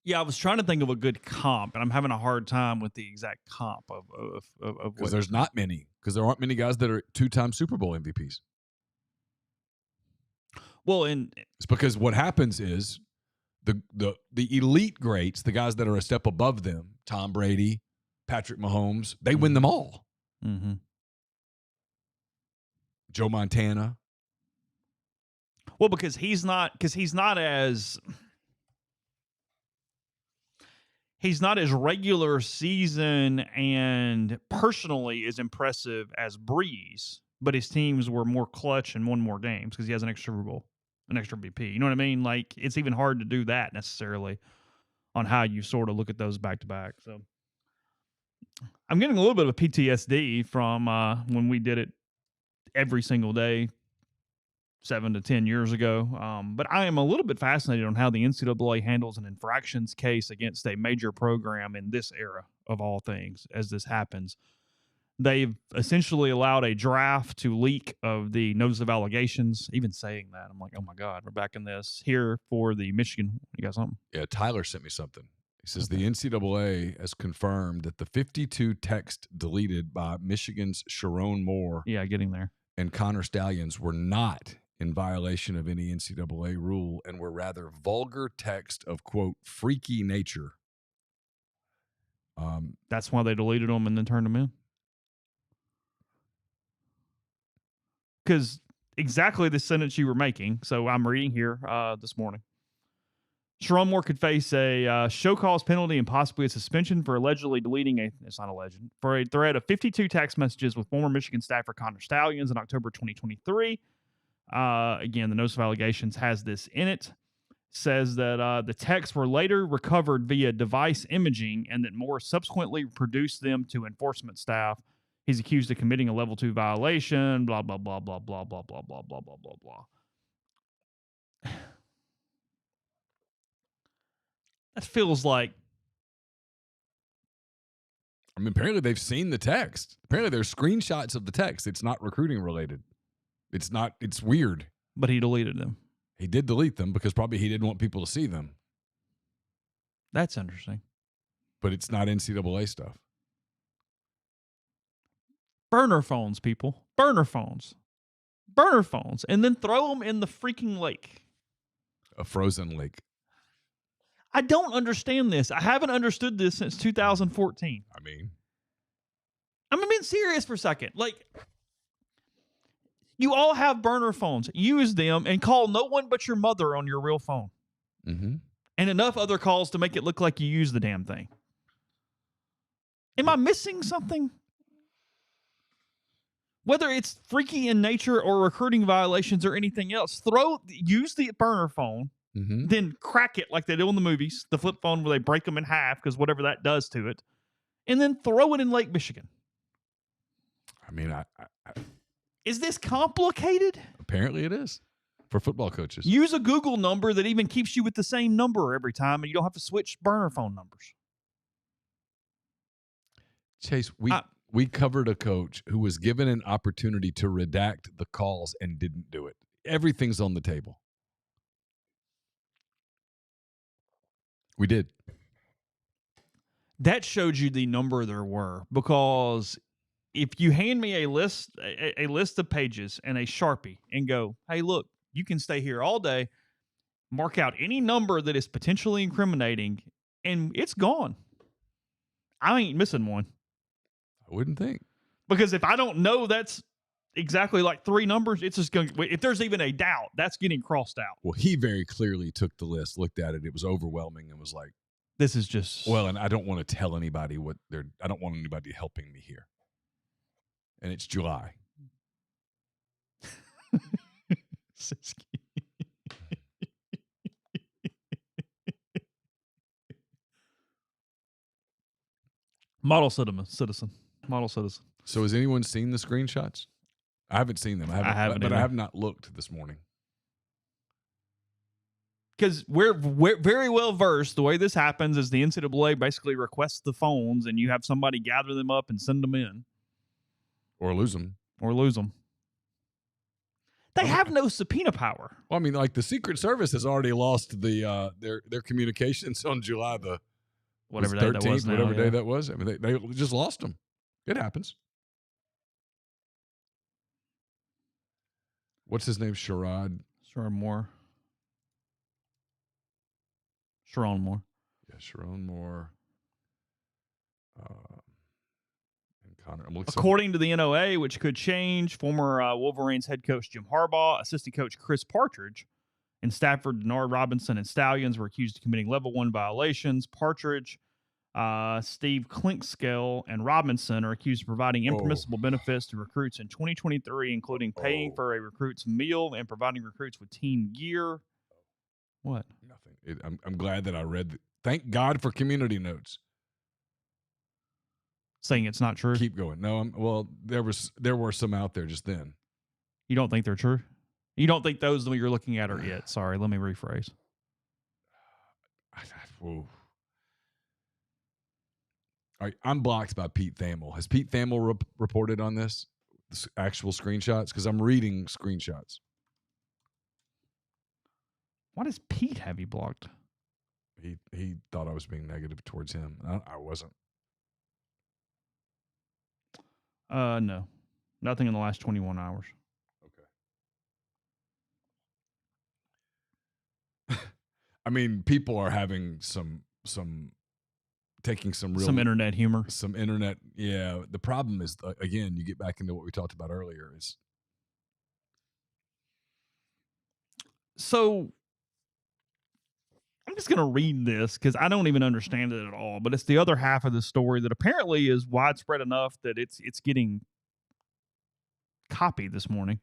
Yeah, I was trying to think of a good comp, and I'm having a hard time with the exact comp of because there's not many, because there aren't many guys that are 2-time Super Bowl MVPs. Well, it's because what happens is the elite greats, the guys that are a step above them, Tom Brady, Patrick Mahomes, they win them all. Mm-hmm. Joe Montana. Well, because he's not as regular season and personally as impressive as Breeze, but his teams were more clutch and won more games because he has an extra Super Bowl, an extra MVP. You know what I mean? Like, it's even hard to do that necessarily on how you sort of look at those back to back. So I'm getting a little bit of a PTSD from when we did it every single day 7 to 10 years ago. But I am a little bit fascinated on how the NCAA handles an infractions case against a major program in this era of all things as this happens. They've essentially allowed a draft to leak of the notice of allegations. Even saying that, I'm like, oh my God, we're back in this here for the Michigan. You got something? Yeah, Tyler sent me something. He says the NCAA has confirmed that the 52 text deleted by Michigan's Sharon Moore getting there, and Connor Stallions were not in violation of any NCAA rule and were rather vulgar text of, quote, freaky nature. That's why they deleted them and then turned them in. Because exactly the sentence you were making. So I'm reading here this morning. Sharon Moore could face a show cause penalty and possibly a suspension for allegedly deleting it's not alleged, for a thread of 52 text messages with former Michigan staffer Connor Stallions in October 2023. Again, the notice of allegations has this in it. Says that the texts were later recovered via device imaging and that Moore subsequently produced them to enforcement staff. He's accused of committing a level 2 violation, blah, blah, blah, blah, blah, blah, blah, blah, blah, blah, blah, blah. That feels like... I mean, apparently they've seen the text. Apparently there's screenshots of the text. It's not recruiting related. It's weird. But he deleted them. He did delete them because probably he didn't want people to see them. That's interesting. But it's not NCAA stuff. Burner phones, people. Burner phones. Burner phones. And then throw them in the freaking lake. A frozen lake. I don't understand this. I haven't understood this since 2014. I mean, I'm being serious for a second. Like, you all have burner phones. Use them and call no one but your mother on your real phone. Mm-hmm. And enough other calls to make it look like you use the damn thing. Am I missing something? Whether it's freaky in nature or recruiting violations or anything else, use the burner phone, then crack it like they do in the movies, the flip phone where they break them in half because whatever that does to it, and then throw it in Lake Michigan. I mean, is this complicated? Apparently it is for football coaches. Use a Google number that even keeps you with the same number every time, and you don't have to switch burner phone numbers. Chase, we covered a coach who was given an opportunity to redact the calls and didn't do it. Everything's on the table. We did. That showed you the number there were, because if you hand me a list of pages and a Sharpie and go, hey, look, you can stay here all day, mark out any number that is potentially incriminating, and it's gone. I ain't missing one. I wouldn't think. Because if I don't know that's exactly like 3 numbers, it's just going to, if there's even a doubt, that's getting crossed out. Well, he very clearly took the list, looked at it. It was overwhelming and was like, this is just. Well, and I don't want to tell anybody I don't want anybody helping me here. And it's July. Model citizen. So has anyone seen the screenshots? I haven't seen them. I have not looked this morning. Because we're very well versed. The way this happens is the NCAA basically requests the phones, and you have somebody gather them up and send them in. Or lose them. They have no subpoena power. Well, I mean, like the Secret Service has already lost the their communications on July the whatever day 13th, that was. Whatever day that was. I mean, they just lost them. It happens. What's his name? Sharon Moore. Yeah, Sharon Moore. And Connor. According to the NOA, which could change, former Wolverines head coach Jim Harbaugh, assistant coach Chris Partridge, and Stafford, Denard Robinson, and Stallions were accused of committing level 1 violations. Partridge, Steve Klinkskell, and Robinson are accused of providing impermissible benefits to recruits in 2023, including paying for a recruit's meal and providing recruits with team gear. What? Nothing. I'm glad that I read. Thank God for community notes. Saying it's not true. Keep going. No, there were some out there just then. You don't think they're true? You don't think those that you're looking at are it? Sorry, let me rephrase. All right, I'm blocked by Pete Thamel. Has Pete Thamel reported on this actual screenshots? Because I'm reading screenshots. Why does Pete have you blocked? He thought I was being negative towards him. I wasn't. No. Nothing in the last 21 hours. Okay. I mean, people are having taking some internet humor. Some internet, yeah. The problem is, again, you get back into what we talked about earlier. So I'm just going to read this because I don't even understand it at all. But it's the other half of the story that apparently is widespread enough that it's getting copied this morning.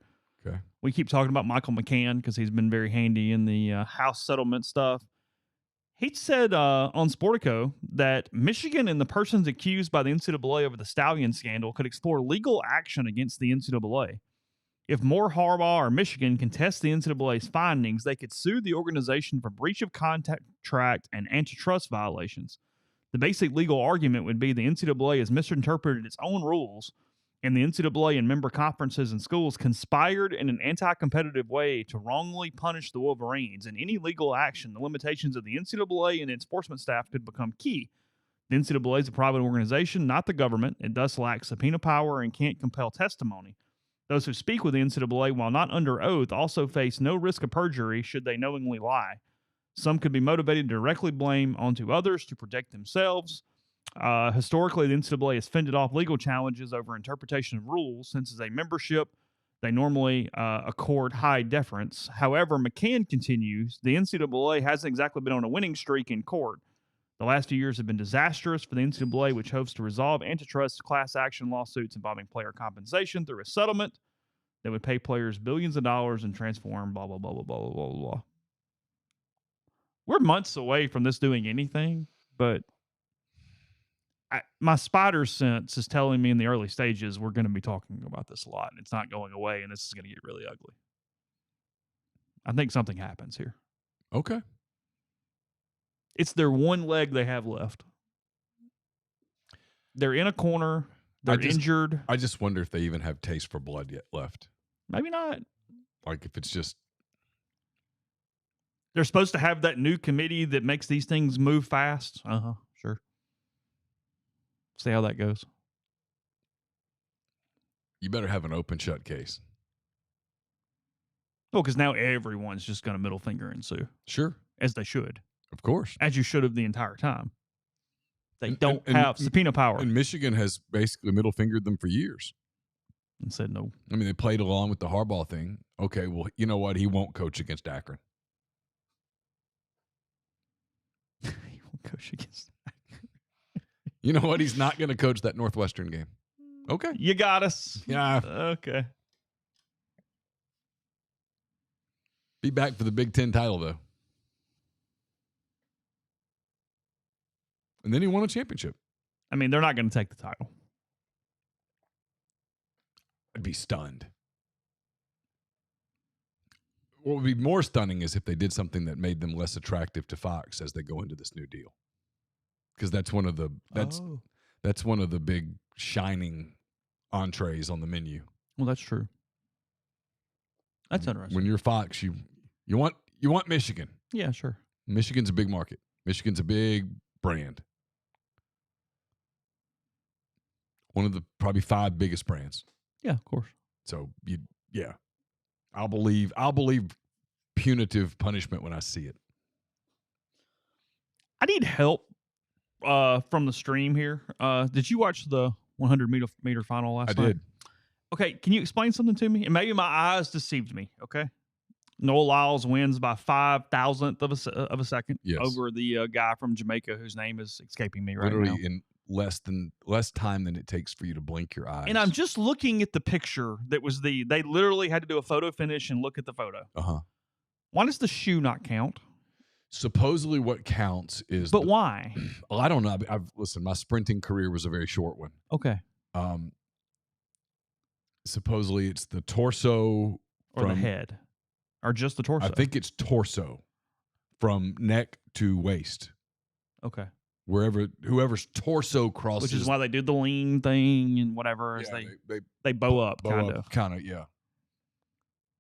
Okay. We keep talking about Michael McCann because he's been very handy in the house settlement stuff. He said on Sportico that Michigan and the persons accused by the NCAA over the Stallion scandal could explore legal action against the NCAA. If Moore, Harbaugh, or Michigan contest the NCAA's findings, they could sue the organization for breach of contract and antitrust violations. The basic legal argument would be the NCAA has misinterpreted its own rules, and the NCAA and member conferences and schools conspired in an anti-competitive way to wrongly punish the Wolverines. In any legal action, the limitations of the NCAA and enforcement staff could become key. The NCAA is a private organization, not the government. It thus lacks subpoena power and can't compel testimony. Those who speak with the NCAA while not under oath also face no risk of perjury should they knowingly lie. Some could be motivated to directly blame onto others to protect themselves. Historically, the NCAA has fended off legal challenges over interpretation of rules. Since as a membership, they normally accord high deference. However, McCann continues, the NCAA hasn't exactly been on a winning streak in court. The last few years have been disastrous for the NCAA, which hopes to resolve antitrust class action lawsuits involving player compensation through a settlement that would pay players billions of dollars and transform blah, blah, blah, blah, blah, blah, blah. We're months away from this doing anything, but my spider sense is telling me in the early stages we're going to be talking about this a lot, and it's not going away, and this is going to get really ugly. I think something happens here. Okay. It's their one leg they have left. They're in a corner. They're injured. I just wonder if they even have taste for blood yet left. Maybe not. Like if it's just. They're supposed to have that new committee that makes these things move fast. Sure. See how that goes. You better have an open shut case. Well, because now everyone's just going to middle finger and sue. Sure. As they should. Of course. As you should have the entire time. They don't have subpoena power. And Michigan has basically middle fingered them for years. And said no. I mean, they played along with the Harbaugh thing. Okay, well, you know what? He won't coach against Akron. He won't coach against Akron. You know what? He's not going to coach that Northwestern game. Okay. You got us. Yeah. Okay. Be back for the Big Ten title, though. And then he won a championship. I mean, they're not going to take the title. I'd be stunned. What would be more stunning is if they did something that made them less attractive to Fox as they go into this new deal. Because that's one of the that's one of the big shining entrees on the menu. Well, that's true. That's interesting. When you're Fox, you want Michigan. Yeah, sure. Michigan's a big market. Michigan's a big brand. One of the probably 5 biggest brands. Yeah, of course. So I'll believe punitive punishment when I see it. I need help from the stream here. Did you watch the 100-meter final last night? I did. Okay, can you explain something to me? And maybe my eyes deceived me. Okay, Noah Lyles wins by 5,000th of a second over the guy from Jamaica whose name is escaping me right now. Literally in less time than it takes for you to blink your eyes. And I'm just looking at the picture that was they literally had to do a photo finish and look at the photo. Why does the shoe not count? Supposedly what counts is But why? Well, I don't know. Listen, my sprinting career was a very short one. Okay. Supposedly it's the torso or the head. Or just the torso. I think it's torso from neck to waist. Okay. Whoever's torso crosses, which is why they do the lean thing and whatever. They bow up, kind of, yeah.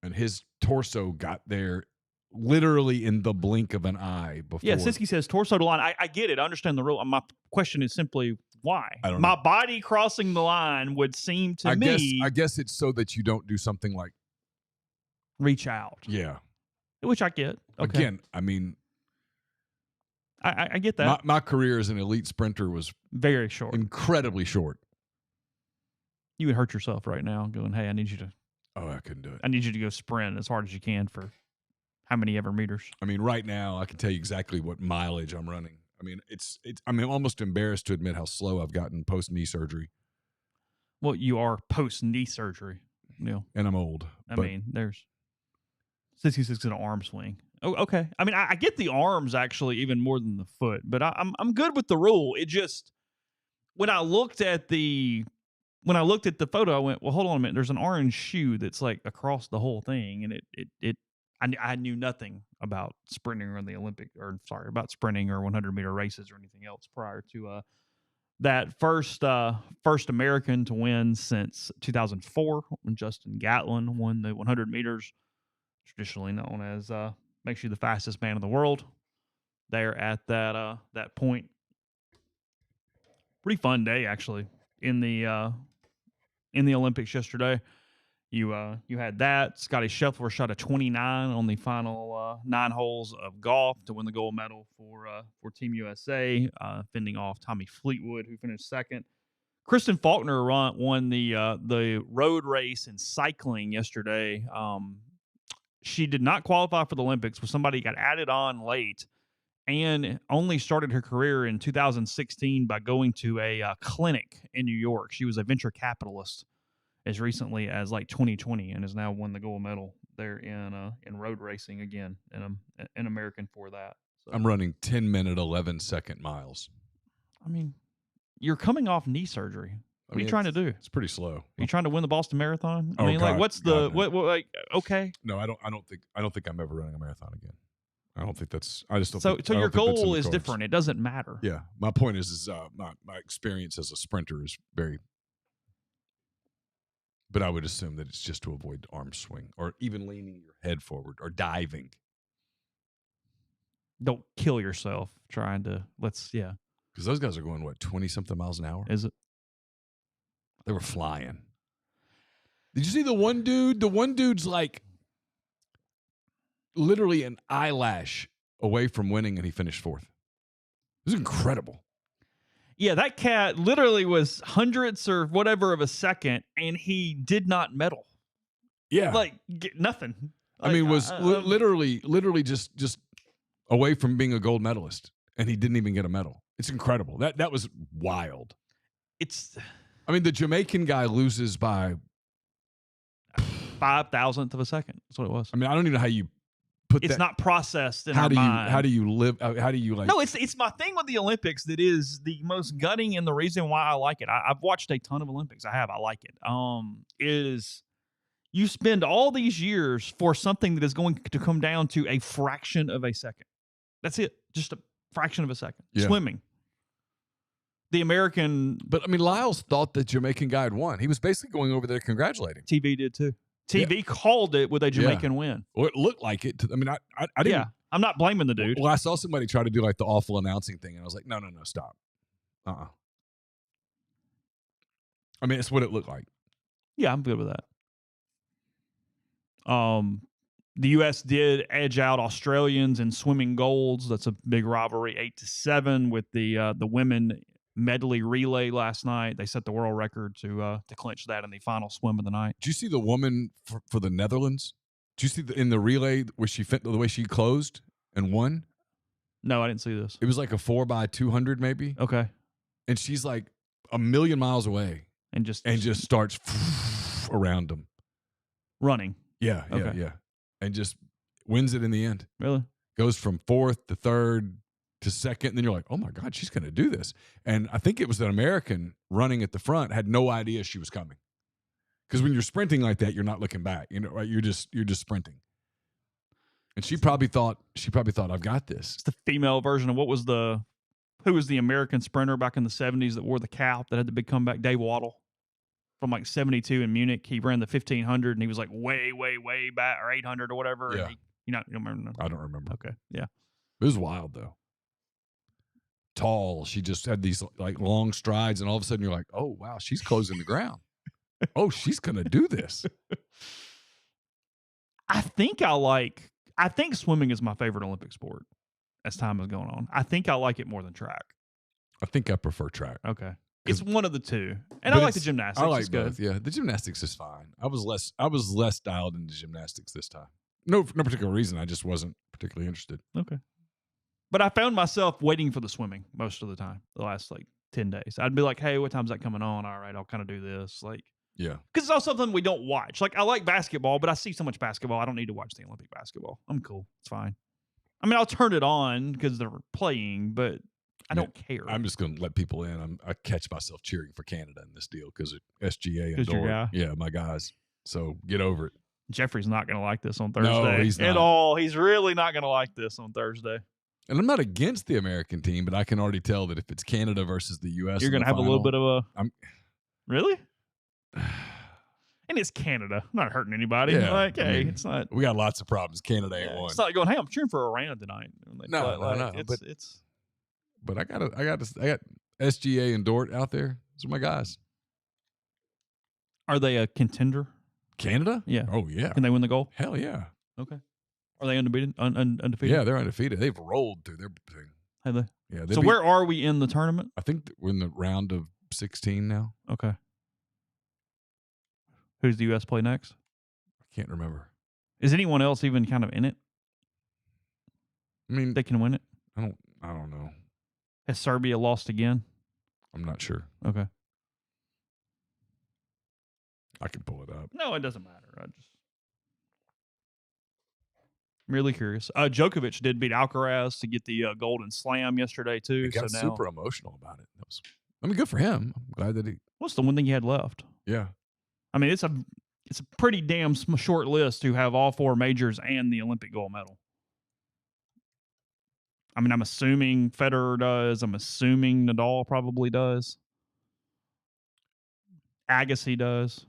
And his torso got there literally in the blink of an eye before. Yeah, Siski says torso to line. I get it. I understand the rule. My question is simply why. I don't know. My know. Body crossing the line would seem to me. I guess it's so that you don't do something like reach out. Yeah. Which I get. Okay. Again, I mean. I get that. My career as an elite sprinter was very short, incredibly short. You would hurt yourself right now going, hey, I need you to. Oh, I couldn't do it. I need you to go sprint as hard as you can for how many ever meters. I mean, right now I can tell you exactly what mileage I'm running. I mean, I'm almost embarrassed to admit how slow I've gotten post knee surgery. Well, you are post knee surgery, Neal. And I'm old. I mean, there's 66 in an arm swing. Oh, okay. I mean, I get the arms actually even more than the foot, but I'm good with the rule. It just when I looked at the photo, I went, well, hold on a minute. There's an orange shoe that's like across the whole thing, and I knew nothing about sprinting or about sprinting or 100-meter races or anything else prior to that first American to win since 2004 when Justin Gatlin won the 100 meters, traditionally known as makes you the fastest man in the world. There at that point, pretty fun day actually in the Olympics yesterday. You had that. Scotty Scheffler shot a 29 on the final 9 holes of golf to win the gold medal for Team USA, fending off Tommy Fleetwood, who finished second. Kristen Faulkner won the road race in cycling yesterday. She did not qualify for the Olympics, but somebody got added on late and only started her career in 2016 by going to a clinic in New York. She was a venture capitalist as recently as like 2020, and has now won the gold medal there in road racing again, and I'm an American for that. So, I'm running 10-minute, 11-second miles. I mean, you're coming off knee surgery. What are you trying to do? It's pretty slow. Are you trying to win the Boston Marathon? I Oh, mean, like, God, what's God, the no. what? Like, okay. No, I don't think I'm ever running a marathon again. I don't think that's. I just don't. So, think, so I your don't think that's in goal the is cards. different. It doesn't matter. Yeah, my point is my experience as a sprinter is very. But I would assume that it's just to avoid arm swing or even leaning your head forward or diving. Don't kill yourself trying to. Yeah. Because those guys are going, what, 20-something miles an hour? Is it? They were flying. Did you see the one dude? The one dude's like literally an eyelash away from winning, and he finished fourth. It was incredible. Yeah, that cat literally was hundredths or whatever of a second, and he did not medal. Yeah. Like, nothing. I mean, was literally just away from being a gold medalist, and he didn't even get a medal. It's incredible. That was wild. I mean, the Jamaican guy loses by 5,000th of a second. That's what it was. I mean, I don't even know how you put that. It's not processed in how our do you mind. how do you live? How do you like? No, it's my thing with the Olympics that is the most gutting, and the reason why I like it. I've watched a ton of Olympics. I like it. Is you spend all these years for something that is going to come down to a fraction of a second. That's it. Just a fraction of a second. Yeah. Swimming. The American. But I mean, Lyles thought the Jamaican guy had won. He was basically going over there congratulating. TV did too. TV called it with a Jamaican Yeah. win. Or it looked like it. I mean, I didn't. Yeah, I'm not blaming the dude. Well, I saw somebody try to do like the awful announcing thing, and I was like, no, stop. I mean, it's what it looked like. Yeah, I'm good with that. The U.S. did edge out Australians in swimming golds. That's a big rivalry, 8-7 with the women medley relay last night. They set the world record to clinch that in the final swim of the night. Did you see the woman for the Netherlands? Did you see in the relay where she fit the way she closed and won? No, I didn't see this. It was like a 4x200 maybe. Okay. And she's like a million miles away and just starts around them. Running. Yeah. And just wins it in the end. Really? Goes from fourth to third to second. And then you're like, oh my God, she's going to do this. And I think it was an American running at the front, had no idea she was coming. Because when you're sprinting like that, you're not looking back. You know, right? You're just sprinting. And she probably thought I've got this. It's the female version of who was the American sprinter back in the 70s that wore the cap that had the big comeback? Dave Waddle from like 72 in Munich. He ran the 1500 and he was like way back, or 800 or whatever. Yeah. You don't remember? I don't remember. Okay. Yeah. It was wild though. Tall. She just had these like long strides, and all of a sudden you're like, oh wow, she's closing the ground. Oh, she's gonna do this. I think swimming is my favorite Olympic sport as time is going on. I think I like it more than track. I think I prefer track. Okay. It's one of the two. And I like the gymnastics. I like it's both. Good. Yeah. The gymnastics is fine. I was less dialed into gymnastics this time. No particular reason. I just wasn't particularly interested. Okay. But I found myself waiting for the swimming most of the time, the last like 10 days. I'd be like, hey, what time's that coming on? All right, I'll kind of do this. Like, yeah. Because it's also something we don't watch. Like, I like basketball, but I see so much basketball. I don't need to watch the Olympic basketball. I'm cool. It's fine. I mean, I'll turn it on because they're playing, but I don't care. I'm just going to let people in. I catch myself cheering for Canada in this deal because SGA and your guy? Yeah, my guys. So get over it. Jeffrey's not going to like this on Thursday. No, he's not. At all. He's really not going to like this on Thursday. And I'm not against the American team, but I can already tell that if it's Canada versus the U.S., you're going to have a little bit of really? And it's Canada. I'm not hurting anybody. Yeah, like, hey, it's not. We got lots of problems. Canada ain't won. It's not going, hey, I'm cheering for Iran tonight. No. But I got SGA and Dort out there. Those are my guys. Are they a contender? Canada? Yeah. Oh, yeah. Can they win the gold? Hell yeah. Okay. Are they undefeated? Undefeated? Yeah, they're undefeated. They've rolled through their thing. Have they? Yeah. So where are we in the tournament? I think we're in the round of 16 now. Okay. Who's the U.S. play next? I can't remember. Is anyone else even kind of in it? I mean, they can win it. I don't know. Has Serbia lost again? I'm not sure. Okay. I can pull it up. No, it doesn't matter. I'm really curious. Djokovic did beat Alcaraz to get the Golden Slam yesterday too. He got super emotional about it. Good for him. I'm glad that he. What's the one thing he had left? Yeah. I mean, it's a pretty damn short list to have all 4 majors and the Olympic gold medal. I mean, I'm assuming Federer does. I'm assuming Nadal probably does. Agassi does.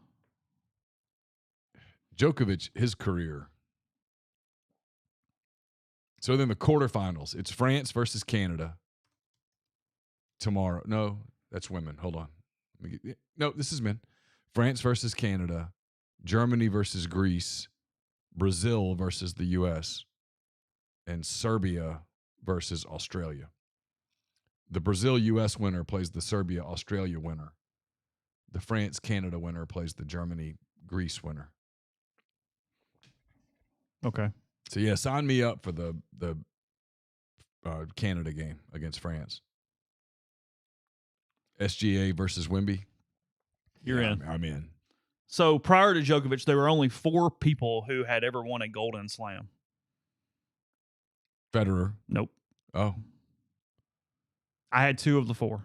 Djokovic, his career. So then the quarterfinals, it's France versus Canada tomorrow. No, that's women. Hold on. No, this is men. France versus Canada, Germany versus Greece, Brazil versus the U.S., and Serbia versus Australia. The Brazil-U.S. winner plays the Serbia-Australia winner. The France-Canada winner plays the Germany-Greece winner. Okay. So, yeah, sign me up for the Canada game against France. SGA versus Wemby. You're in. I'm in. So prior to Djokovic, there were only 4 people who had ever won a Golden Slam. Federer. Nope. Oh. I had 2 of the 4.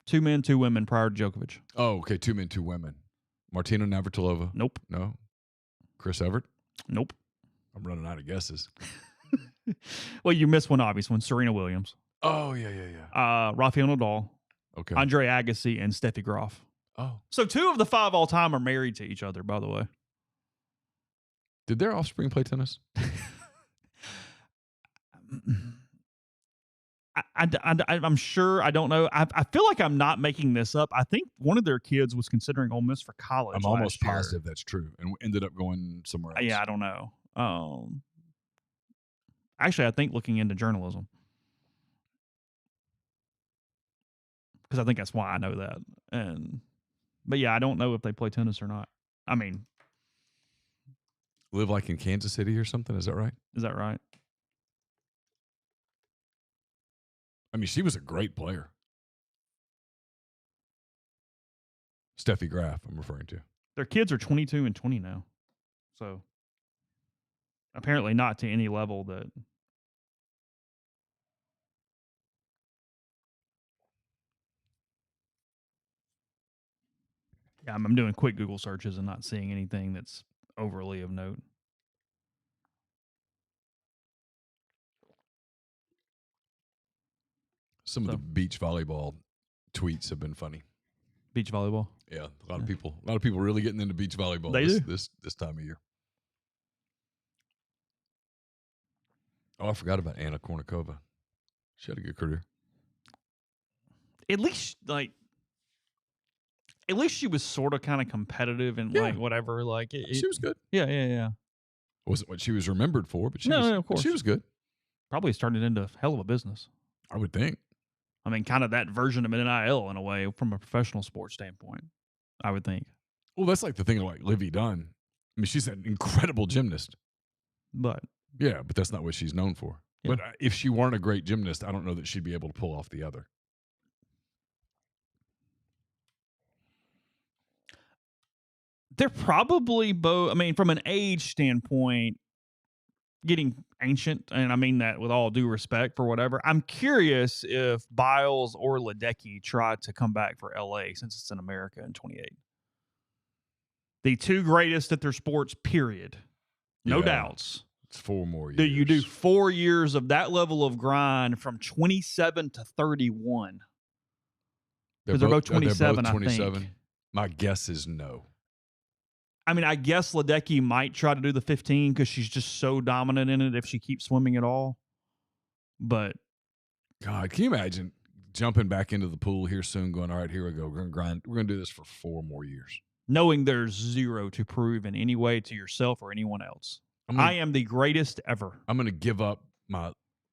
2 men, 2 women prior to Djokovic. Oh, okay. 2 men, 2 women. Martina Navratilova. Nope. No. Chris Evert. Nope. I'm running out of guesses. Well, you missed one obvious one. Serena Williams. Oh, yeah. Rafael Nadal. Okay. Andre Agassi and Steffi Graf. Oh. So 2 of the 5 all time are married to each other, by the way. Did their offspring play tennis? I'm sure. I don't know. I feel like I'm not making this up. I think one of their kids was considering Ole Miss for college. I'm almost positive that's true and ended up going somewhere else. Yeah, I don't know. Actually, I think looking into journalism. Because I think that's why I know that. But yeah, I don't know if they play tennis or not. I mean, live like in Kansas City or something. Is that right? Is that right? I mean, she was a great player. Steffi Graf, I'm referring to. Their kids are 22 and 20 now. So apparently not to any level that. Yeah, I'm doing quick Google searches and not seeing anything that's overly of note. Some of the beach volleyball tweets have been funny. Beach volleyball? Yeah, a lot of people really getting into beach volleyball this time of year. Oh, I forgot about Anna Kournikova. She had a good career. At least she was sort of kind of competitive and like whatever. Like she was good. Yeah. Wasn't what she was remembered for, but of course she was good. Probably started into a hell of a business. I would think. I mean, kind of that version of an NIL in a way from a professional sports standpoint, I would think. Well, that's like the thing like Livy Dunn. I mean, she's an incredible gymnast. But that's not what she's known for. Yeah. But if she weren't a great gymnast, I don't know that she'd be able to pull off the other. They're probably both, I mean, from an age standpoint, getting ancient, and I mean that with all due respect for whatever. I'm curious if Biles or Ledecky tried to come back for LA since it's in America in 28. The 2 greatest at their sports, period. No doubts. It's 4 more years. You do 4 years of that level of grind from 27 to 31. Because they're both 27, they're both 27. I think. My guess is no. I mean, I guess Ledecky might try to do the 15 because she's just so dominant in it if she keeps swimming at all. But God, can you imagine jumping back into the pool here soon, going, all right, here we go. We're going to grind. We're going to do this for 4 more years. Knowing there's 0 to prove in any way to yourself or anyone else. I am the greatest ever. I'm going to give up the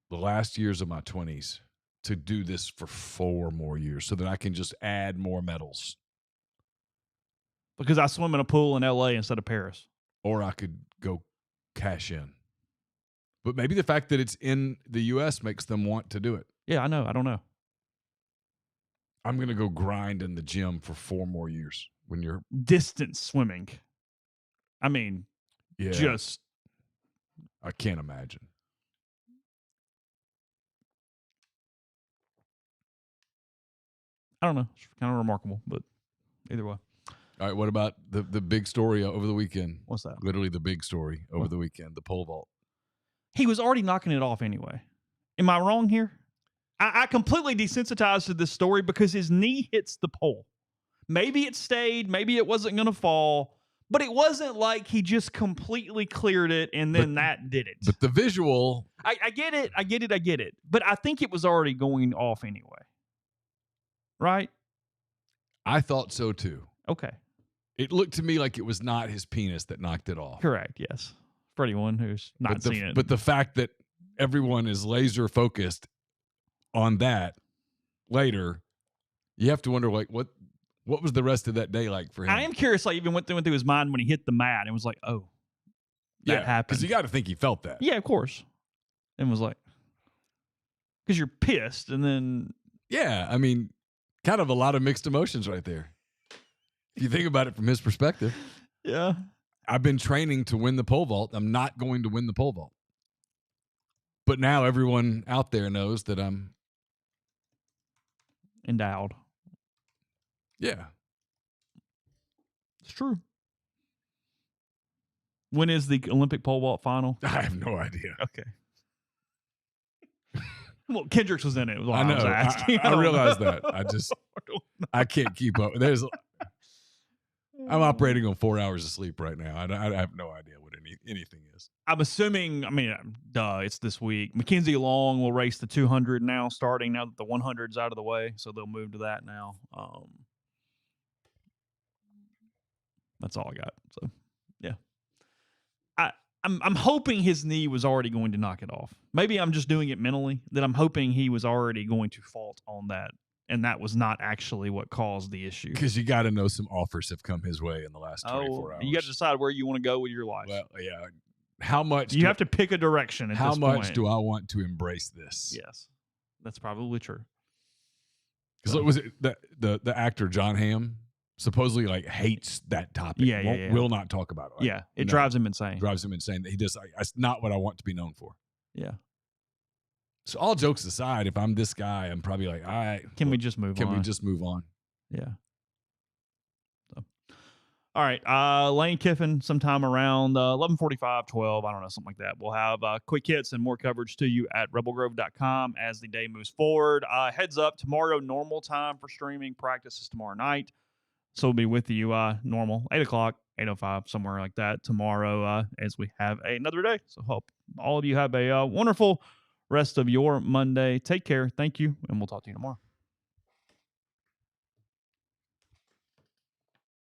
last years of my 20s to do this for 4 more years so that I can just add more medals. Because I swim in a pool in LA instead of Paris. Or I could go cash in. But maybe the fact that it's in the U.S. makes them want to do it. Yeah, I know. I don't know. I'm going to go grind in the gym for 4 more years when you're distance swimming. I mean, just I can't imagine. I don't know. It's kind of remarkable, but either way. All right, what about the big story over the weekend? What's that? Literally the big story over the weekend, the pole vault. He was already knocking it off anyway. Am I wrong here? I completely desensitized to this story because his knee hits the pole. Maybe it stayed. Maybe it wasn't going to fall. But it wasn't like he just completely cleared it and then that did it. But the visual. I get it. I get it. But I think it was already going off anyway. Right? I thought so too. Okay. It looked to me like it was not his penis that knocked it off. Correct, yes. For anyone who's not seen it. But the fact that everyone is laser focused on that later, you have to wonder, like, what was the rest of that day like for him? I am curious, like, even went through his mind when he hit the mat and was like, oh, that happened. Because you got to think he felt that. Yeah, of course. And was like, because you're pissed and then. Yeah, I mean, kind of a lot of mixed emotions right there. If you think about it from his perspective. Yeah. I've been training to win the pole vault. I'm not going to win the pole vault. But now everyone out there knows that I'm endowed. Yeah. It's true. When is the Olympic pole vault final? I have no idea. Okay. Well, Kendricks was in it. Was I know. I was asking. I realize that. I can't keep up. I'm operating on 4 hours of sleep right now. I have no idea what anything is. I'm assuming, it's this week. Mackenzie Long will race the 200 now, starting now that the 100's out of the way. So they'll move to that now. That's all I got. So, yeah. I'm hoping his knee was already going to knock it off. Maybe I'm just doing it mentally, that I'm hoping he was already going to fault on that. And that was not actually what caused the issue. Because you got to know some offers have come his way in the last 24 hours. You got to decide where you want to go with your life. Well, yeah. How much? You have to pick a direction at this point. How much do I want to embrace this? Yes. That's probably true. Because was it the actor John Hamm supposedly hates that topic. Will not talk about it. It drives him insane. Drives him insane. He just that's not what I want to be known for. Yeah. So all jokes aside, if I'm this guy, I'm probably like, all right. Can we just move on? Can we just move on? Yeah. So, all right. Lane Kiffin sometime around 11:45, 12, I don't know, something like that. We'll have quick hits and more coverage to you at rebelgrove.com as the day moves forward. Heads up, tomorrow, normal time for streaming. Practice is tomorrow night. So we'll be with you normal, 8 o'clock, 8:05, somewhere like that tomorrow as we have another day. So hope all of you have a wonderful rest of your Monday. Take care. Thank you. And we'll talk to you tomorrow.